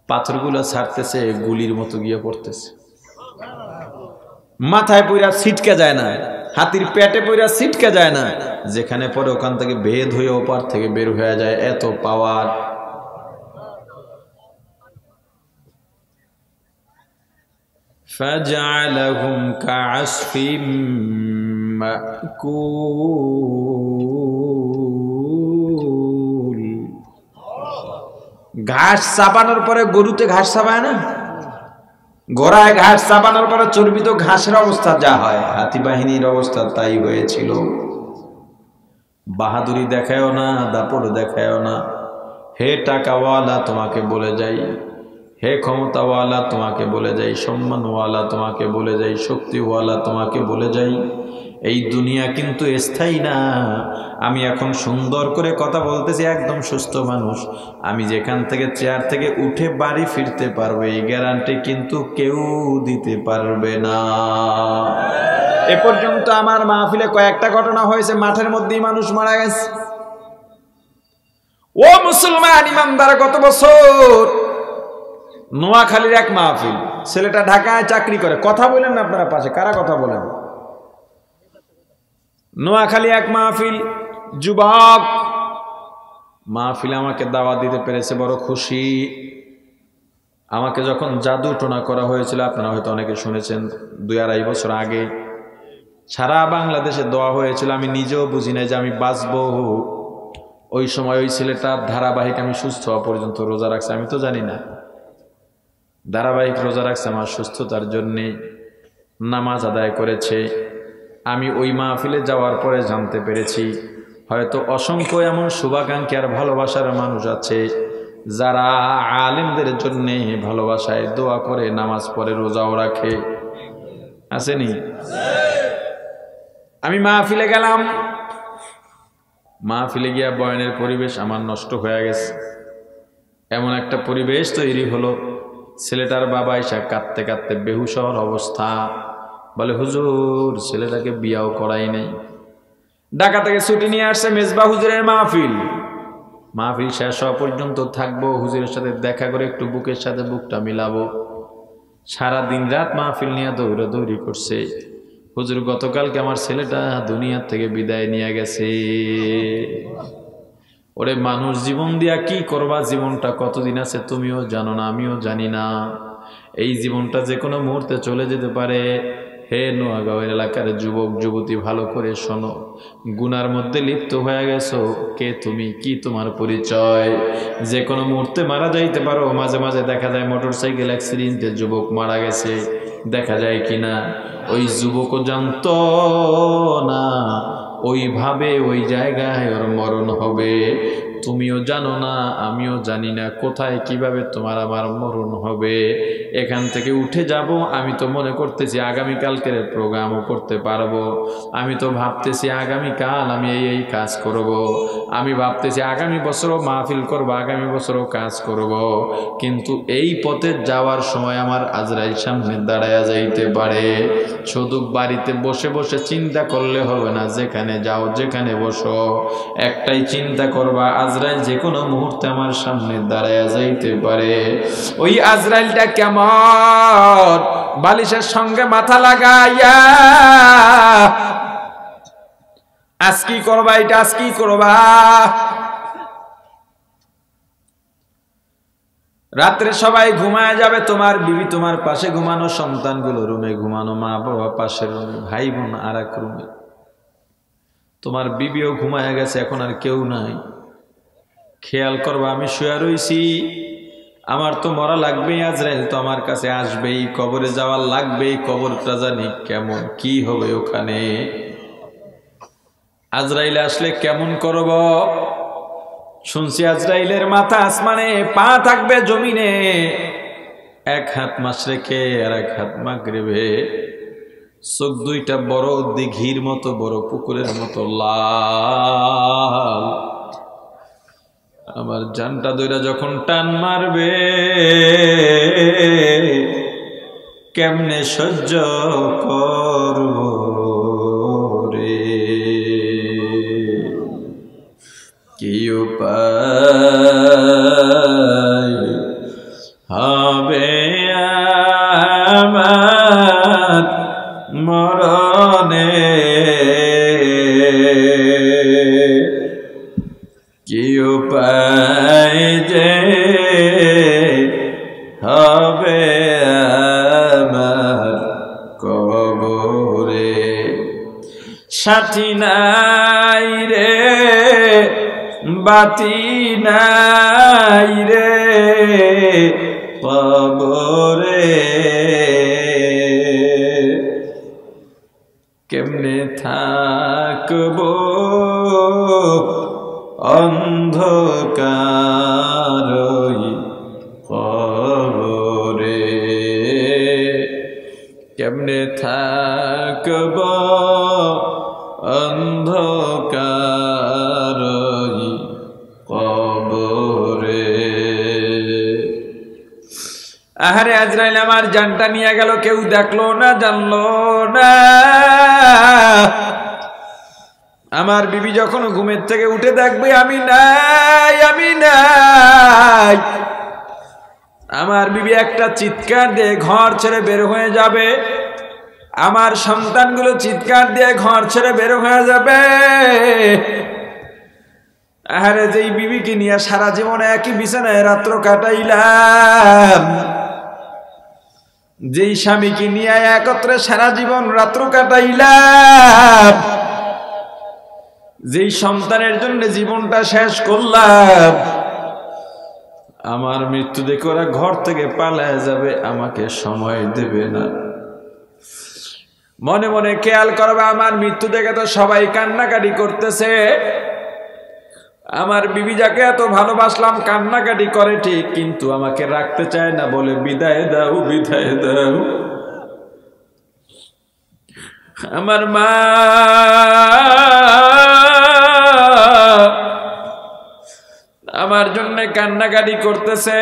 পাথরগুলো ছাড়তেছে, গুলির মতো গিয়ে পড়তেছে। মাথায় পইরা ছিটকে যায় না, হাতির পেটে পইরা ছিটকে যায় না, যেখানে পরে ওখান থেকে ভেদ হয়ে ওপার থেকে বের হয়ে যায়। এত পাওয়ার। ফাজআলাহুম কাআসফিম মাকুল, ঘাস চাপানোর পরে গরুতে ঘাস চাপায় না, ঘোড়ায় ঘাস চাপানোর পরে চর্বিত ঘাসের অবস্থা যা হয়, হাতি বাহিনীর অবস্থা তাই হয়েছিল। বাহাদুরি দেখায়ও না, দাপট দেখায়ও না। হে টাকাওয়ালা তোমাকে বলে যাই, হে ক্ষমতাওয়ালা তোমাকে বলে যাই, সম্মানওয়ালা তোমাকে বলে যাই, শক্তিওয়ালা তোমাকে বলে যাই, এই দুনিয়া কিন্তু স্থায়ী না। আমি এখন সুন্দর করে কথা বলতেছি, একদম সুস্থ মানুষ, আমি যেখান থেকে চেয়ার থেকে উঠে বাড়ি ফিরতে পারবো এই গ্যারান্টি কিন্তু কেউ দিতে পারবে না। এ পর্যন্ত আমার মাহফিলে কয়েকটা ঘটনা হয়েছে, মাঠের মধ্যেই মানুষ মারা গেছে। ও মুসলমান ইমানদার, গত বছর নোয়াখালীর এক মাহফিল, ছেলেটা ঢাকায় চাকরি করে। কথা বলেন না আপনারা পাশে, কারা কথা বলেন? নোয়াখালী এক মাহফিল, যুবক মাহফিল আমাকে দাওয়াত দিতে পেরেছে, বড় খুশি। আমাকে যখন জাদু টোনা করা হয়েছিল, আপনারা হয়তো অনেকে শুনেছেন, 2-2.5 বছর আগে সারা বাংলাদেশে দোয়া হয়েছিল। আমি নিজেও বুঝি নাই যে আমি বাঁচবো। ওই সময় ওই ছেলেটা ধারাবাহিক, আমি সুস্থ হওয়া পর্যন্ত রোজা রাখছে, আমি তো জানি না, ধারাবাহিক রোজা রাখছে আমার সুস্থতার জন্যে, নামাজ আদায় করেছে। আমি ওই মাহফিলে যাওয়ার পরে জানতে পেরেছি হয়তো অসংখ্য এমন শুভাকাঙ্ক্ষী আর ভালোবাসার মানুষ আছে যারা আলেমদের জন্যে ভালোবাসায় দোয়া করে, নামাজ পড়ে, রোজাও রাখে। আসেনি? আমি মাহফিলে গেলাম, মাহফিলে গিয়া বয়ানের পরিবেশ আমার নষ্ট হয়ে গেছে। এমন একটা পরিবেশ তৈরি হলো, ছেলেটার বাবা এসে কাঁদতে কাঁদতে বেহুশ হওয়ার অবস্থা। বলে, হুজুর ছেলেটাকে বিয়াও করাই নেই। ঢাকা থেকে ছুটি নিয়ে আসছে মেজবা হুজুরের মাহফিল। মাহফিল শেষ হওয়া পর্যন্ত থাকবো, হুজুরের সাথে দেখা করে একটু বুকের সাথে বুকটা মিলাবো। সারা দিন রাত মাহফিল নিয়ে দৌড়াদৌড়ি করছে। হুজুর গতকালকে আমার ছেলেটা দুনিয়ার থেকে বিদায় নিয়ে গেছে। ওরে মানুষ জীবন দিয়া কি করবা, জীবনটা কতদিন আছে তুমিও জানো না, আমিও জানি না। এই জীবনটা যে কোনো মুহূর্তে চলে যেতে পারে। হে নোয়াগাঁওয়ের এলাকার যুবক যুবতী, ভালো করে শোনো, গুনার মধ্যে লিপ্ত হয়ে গেছো। কে তুমি, কি তোমার পরিচয়? যে কোনো মুহূর্তে মারা যাইতে পারো। মাঝে মাঝে দেখা যায় মোটরসাইকেল অ্যাক্সিডেন্টে যুবক মারা গেছে, দেখা যায় কিনা? ওই যুবকও জানতো না ওইভাবে ওই জায়গায় ওর মরণ হবে। তুমিও জানো না, আমিও জানি না কোথায় কিভাবে তোমার আমার মরণ হবে। এখান থেকে উঠে যাব। আমি তো মনে করতেছি আগামীকালকের প্রোগ্রামও করতে পারবো। আমি তো ভাবতেছি আগামীকাল আমি এই কাজ করব। আমি ভাবতেছি আগামী বছরও মাহফিল করব, আগামী বছরও কাজ করব। কিন্তু এই পথে যাওয়ার সময় আমার আজরাইল সামনে দাঁড়ায়া যাইতে পারে। শুধু বাড়িতে বসে বসে চিন্তা করলে হবে না, যেখানে যাও যেখানে বসো একটাই চিন্তা করবা, আজরাইল যে কোনো মুহূর্তে আমার সামনে দাঁড়ায়া যাইতে পারে। ওই আজরাইলটা কেমন? বালিশের সঙ্গে মাথা লাগাইয়া আজ কি করবা, এটা আজ কি করবা। রাত্রে সবাই ঘুমায় যাবে, তোমার বিবি তোমার পাশে ঘুমানো, সন্তানগুলো রুমে ঘুমানো, মা বাবা পাশের রুমে, ভাই বোন আর এক রুমে। তোমার বিবিও ঘুমায় গেছে, এখন আর কেউ নাই। খেয়াল করবা, আমি শুয়ে রইছি, আমার তো মরা লাগবেই, আজরাইল তো আমার কাছে আসবেই, কবরে যাওয়ার লাগবেই। কবরটা জানি কেমন, কি হবে ওখানে। আজরাইল আসলে কেমন করব? শুনছি আজরাইলের মাথা আসমানে, পা থাকবে জমিনে, এক হাত মাশরিকে আর এক হাত মাগরিবে। চোখ দুইটা বড় দিঘির মতো, বড় পুকুরের মতো লাল। আমার জানটা দইরা যখন টান মারবে, কেমনে সহ্য করব রে। কি উপায় হবে আমার মরণে, কি উপায় যে হবে আমার কবরে। সাথী নাই রে, বাতি নাই রে কবরে, কেমনে থাকবো অন্ধকার কবরে, কেমনে থাকবো অন্ধকার কবরে। আহারে আজরাইল আমার জানটা নিয়ে গেল, কেউ দেখলো না, জানলো না। আমার বিবি যখন ঘুমের থেকে উঠে দেখবে আমি নাই, আমি নাই, আমার বিবি একটা চিৎকার দিয়ে ঘর ছেড়ে বের হয়ে যাবে। আমার সন্তানগুলো চিৎকার দিয়ে ঘর ছেড়ে বের হয়ে যাবে। আরে যেই বিবিকে নিয়ে সারা জীবন একই বিছানায় রাত্র কাটাইলাম, যেই স্বামীকে নিয়ে একত্রে সারা জীবন রাত্র কাটাইলাম, যেই সন্তানের জন্য জীবনটা শেষ করলাম, আমার মৃত্যু দেখে ওরা ঘর থেকে পালায় যাবে, আমাকে সময় দেবে না। মনে মনে খেয়াল করবে, আমার মৃত্যু দেখে তো সবাই কান্নাকাটি করতেছে, আমার বিবি যাকে এত ভালোবাসলাম কান্নাকাটি করে ঠিক, কিন্তু আমাকে রাখতে চায় না, বলে বিদায় দাও বিদায় দাও। আমার মা আমার জন্য কান্নাকাটি করতেছে।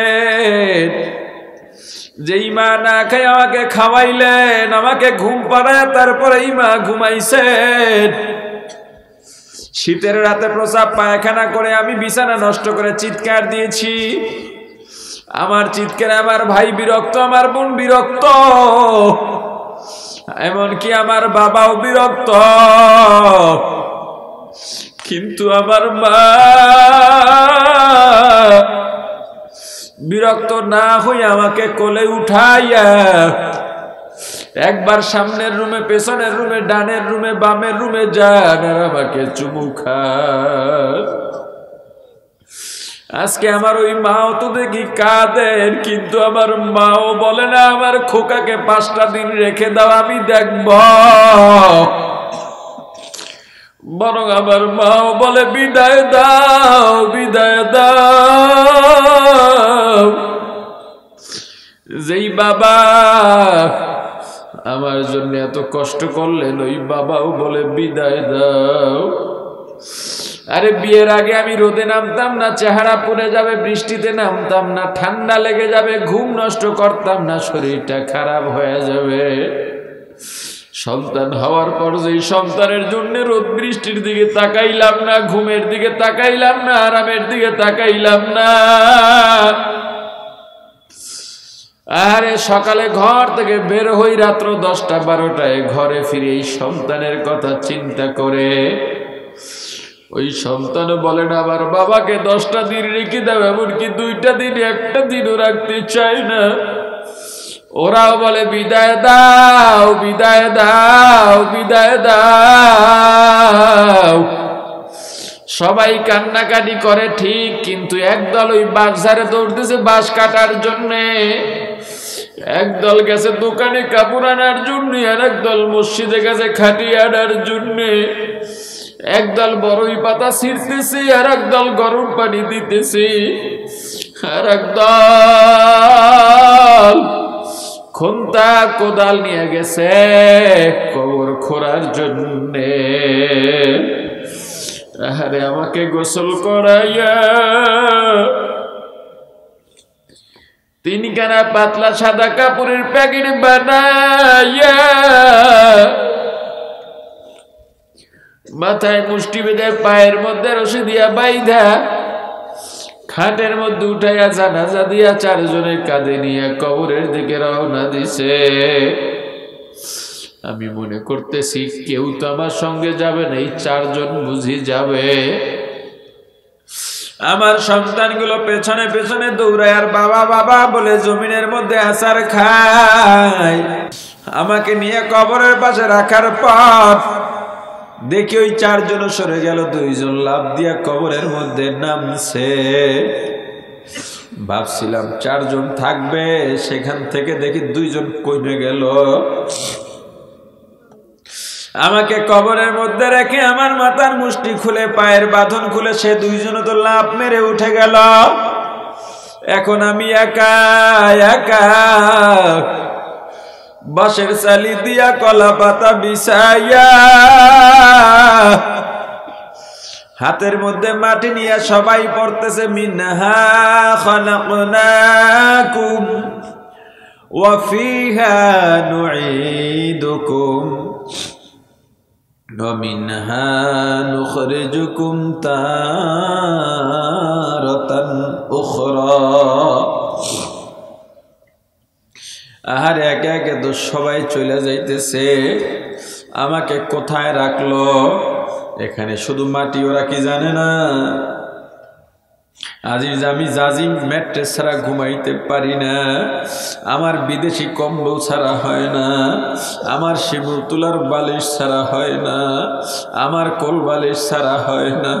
যেই মা না খাই আমাকে খাওয়াইলেন, আমাকে ঘুম পাড়ায় তারপরে এই মা ঘুমাইছেন। শীতের রাতে প্রসাব পায়খানা করে আমি বিছানা নষ্ট করে চিৎকার দিয়েছি। আমার চিৎকারে আমার ভাই বিরক্ত, আমার বোন বিরক্ত, এমনকি আমার বাবাও বিরক্ত, কিন্তু আমার মা বিরক্ত না হয়ে আমাকে কোলে উঠাইয়া একবার সামনের রুমে, পেছনের রুমে, ডানের রুমে, বামের রুমে যান আর আমাকে চুমু খান। আজকে আমার ওই মাও তো দেখি কাঁদেন, কিন্তু আমার মাও বলে না আমার খোকাকে 5টা দিন রেখে দাও আমি দেখব, বরং আমার মাও বলে বিদায় দাও বিদায় দাও। যেই বাবা আমার জন্য এত কষ্ট করলেন, ওই বাবাও বলে বিদায় দাও। আরে বিয়ের আগে আমি রোদে নামতাম না, চেহারা পুড়ে যাবে, বৃষ্টিতে নামতাম না, ঠান্ডা লেগে যাবে, ঘুম নষ্ট করতাম না, শরীরটা খারাপ হয়ে যাবে। সন্তান হওয়ার পর যেই সন্তানের জন্য রোদ বৃষ্টির দিকে তাকাইলাম না, ঘুমের দিকে তাকাইলাম না, আরামের দিকে তাকাইলাম না। আরে সকালে ঘর থেকে বের হই রাত্র 10টা 12টায় ঘরে ফিরে এই সন্তানের কথা চিন্তা করে ওই সন্তান বলেন আমার বাবাকে 10টা দিন রেখে দাও, এমনকি 2টা দিন 1টা দিনও রাখতে চায় না। ওরাও বলে বিদায় দাও বিদায় দাও বিদায় দাও। সবাই কান্নাকাটি করে ঠিক, কিন্তু একদল ওই বাজারে দৌড়তেছে বাঁশ কাটার জন্যে, একদল গেছে দোকানে কাপড় আনার জন্য, আর একদল মসজিদে গেছে খাটি আনার জন্য, একদল বড়ই পাতা ছিঁড়তেছে, আর একদল গরম পানি দিতেছে, আর একদল খুন্তা কোদাল নিয়ে গেছে কবর খোঁড়ার জন্যে। আরে আমাকে গোসল করাইয়া 3খানা পাতলা সাদা কাপড়ের প্যাকেট বানাইয়া মাথায় মুষ্টি বেঁধে পায়ের মধ্যে রশি দিয়া বাইধা খাটের মধ্যে উঠাইয়া জানাজা দিয়া 4 জনের কাঁধে নিয়ে কবরের দিকে রওনা দিছে। আমি মনে করতেছি কেউ তো আমার সঙ্গে যাবে না, এই 4 জন বুঝি যাবে। আমার সন্তানগুলো পেছনে পেছনে দৌড়ায় আর বাবা বাবা বলে জমিনের মধ্যে আছাড় খায়। আমাকে নিয়ে কবরের পাশে রাখার পর দেখি ওই 4 জন সরে গেল, 2 জন লাফ দিয়া কবরের মধ্যে নামছে। ভাবছিলাম 4 জন থাকবে, সেখান থেকে দেখি 2 জন কমে গেল। আমাকে কবরের মধ্যে রেখে আমার মাথার মুষ্টি খুলে পায়ের বাঁধন খুলে সে 2 জন তো লাফ মেরে উঠে গেল। এখন আমি একা একা বাঁশের চালি দিয়া কলা পাতা বিছাইয়া হাতের মধ্যে মাটি নিয়ে সবাই পড়তেছে মিনহা খালাকনাকুম ওয়া ফিহা নুঈদুকুম ওয়া মিনহা নুখরিজুকুম তারাতান উখরা। আহারে একে একে তো সবাই চলে যাইতেছে, আমাকে কোথায় রাখলো? এখানে শুধু মাটি, ওরা কি জানে না আজিজ আমি জাজিম ম্যাট্রেস ছাড়া ঘুমাইতে পারি না, আমার বিদেশি কম্বল ছাড়া হয় না, আমার শিমুল তুলার বালিশ ছাড়া হয় না, আমার কোল বালিশ ছাড়া হয় না।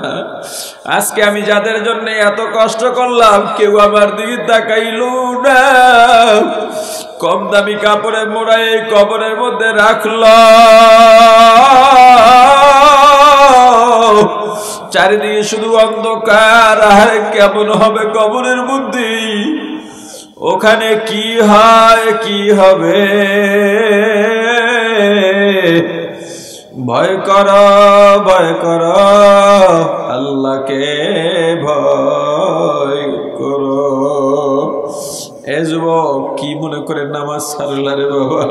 আজকে আমি যাদের জন্য এত কষ্ট করলাম কেউ আমার দিকে তাকাইল না, কম দামি কাপড়ে মোড়াই এই কবরের মধ্যে রাখল। চারিদিকে শুধু অন্ধকার, আর কেমন হবে কবরের মধ্যে, ওখানে কি হয় কি হবে। ভয় কর ভয় কর আল্লাহকে ভয় করো। এ যুবক কি মনে করে নামাজ ছাড়লা রে বাবা,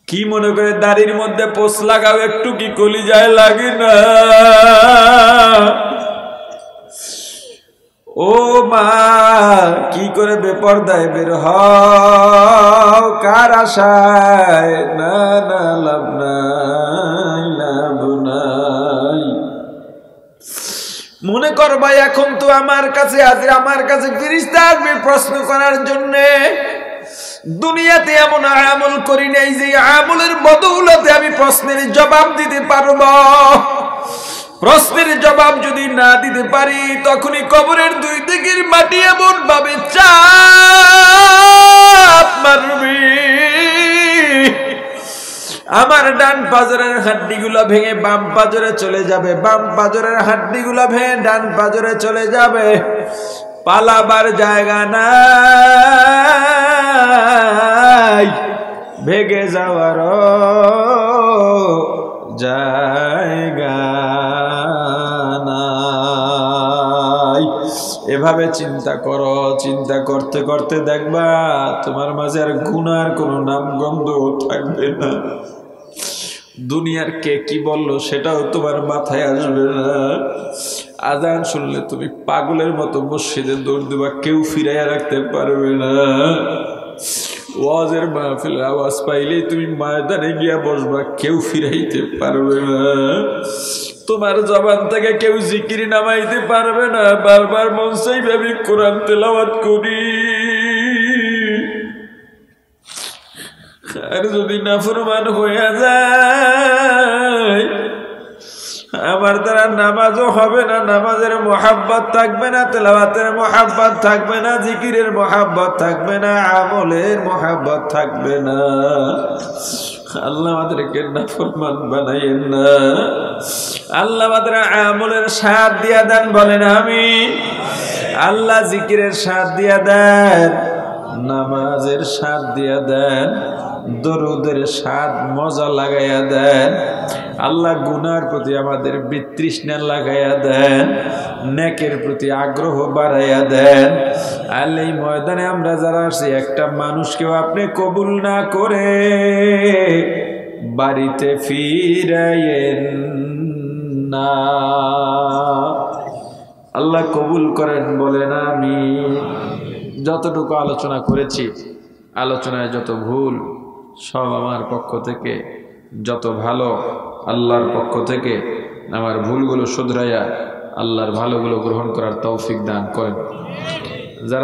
কি মনে করে দাড়ির মধ্যে পোষ লাগাও, একটু কি কলিজায় লাগে না? ও মা কি করে বেপরদায় বের হও, কার আশায়? না না লাভ নাই লাভ নাই। মনে কর ভাই এখন তো আমার কাছে আছে, আমার কাছে ফেরেশতা আসবে প্রশ্ন করার জন্য। দুনিয়াতে এমন আমল করি নাই যে আমলের বদৌলতে আমি প্রশ্নের জবাব দিতে পারব। প্রশ্নের জবাব যদি না দিতে পারি তখনই কবরের দুই দিকের মাটি এমন ভাবে চাপ মারবে, আমার ডান পাজরের হাড্ডিগুলো ভেঙে বাম পাজরে চলে যাবে, বাম পাজরের হাড্ডিগুলো ভেঙে ডান পাজরে চলে যাবে। পালাবার জায়গা নাই, ভেগে যাওয়ার জায়গা নাই। এভাবে চিন্তা করো, চিন্তা করতে করতে দেখবা তোমার মাঝে আর গুনার কোনো নামগন্ধ থাকবে না। দুনিয়ার কে কি বললো সেটাও তোমার মাথায় আসবে না। আজান শুনলে তুমি পাগলের মতো মসজিদে দৌড় দেবা, কেউ ফিরাইয়া রাখতে পারবে না। ওয়াজের মাহফিলের আওয়াজ পাইলেই তুমি ময়দানে গিয়া বসবা, কেউ ফিরাইতে পারবে না। তোমার জবান থেকে কেউ জিকির নামাইতে পারবে না। বারবার মন চাইবে আমি কোরআন তেলাওয়াত করি, আর যদি নাফরমান হইয়া যায় আমার দ্বারা নামাজও হবে না, নামাজের মোহাব্বত থাকবে না, তেলাওয়াতের মোহাব্বত থাকবে না, জিকিরের মোহাব্বত থাকবে না, আমলের মোহাব্বত থাকবে না। আল্লাহ আমাদেরকে নাফরমান বানাইয়েন না। আল্লাহ আমাদের আমলের স্বাদ দিয়া দেন, বলেন আমিন। আল্লাহ জিকিরের স্বাদ দিয়া দেন, নামাজের স্বাদ দিয়া দেন, দরুদের স্বাদ মজা লাগাইয়া দেন। আল্লাহ গুনার প্রতি আমাদের বিতৃষ্ণা লাগাইয়া দেন, নেকের প্রতি আগ্রহ বাড়াইয়া দেন। আর এই ময়দানে আমরা যারা আছি একটা মানুষকেও আপনি কবুল না করে বাড়িতে ফিরাইয়েন না। আল্লাহ কবুল করেন, বলেন আমিন। যতটুকু আলোচনা করেছি, আলোচনায় যত ভুল সব আমার পক্ষ থেকে, যত ভালো আল্লাহর পক্ষ থেকে। আমার ভুলগুলো শুধরাইয়া আল্লাহর ভালোগুলো গ্রহণ করার তৌফিক দান করেন।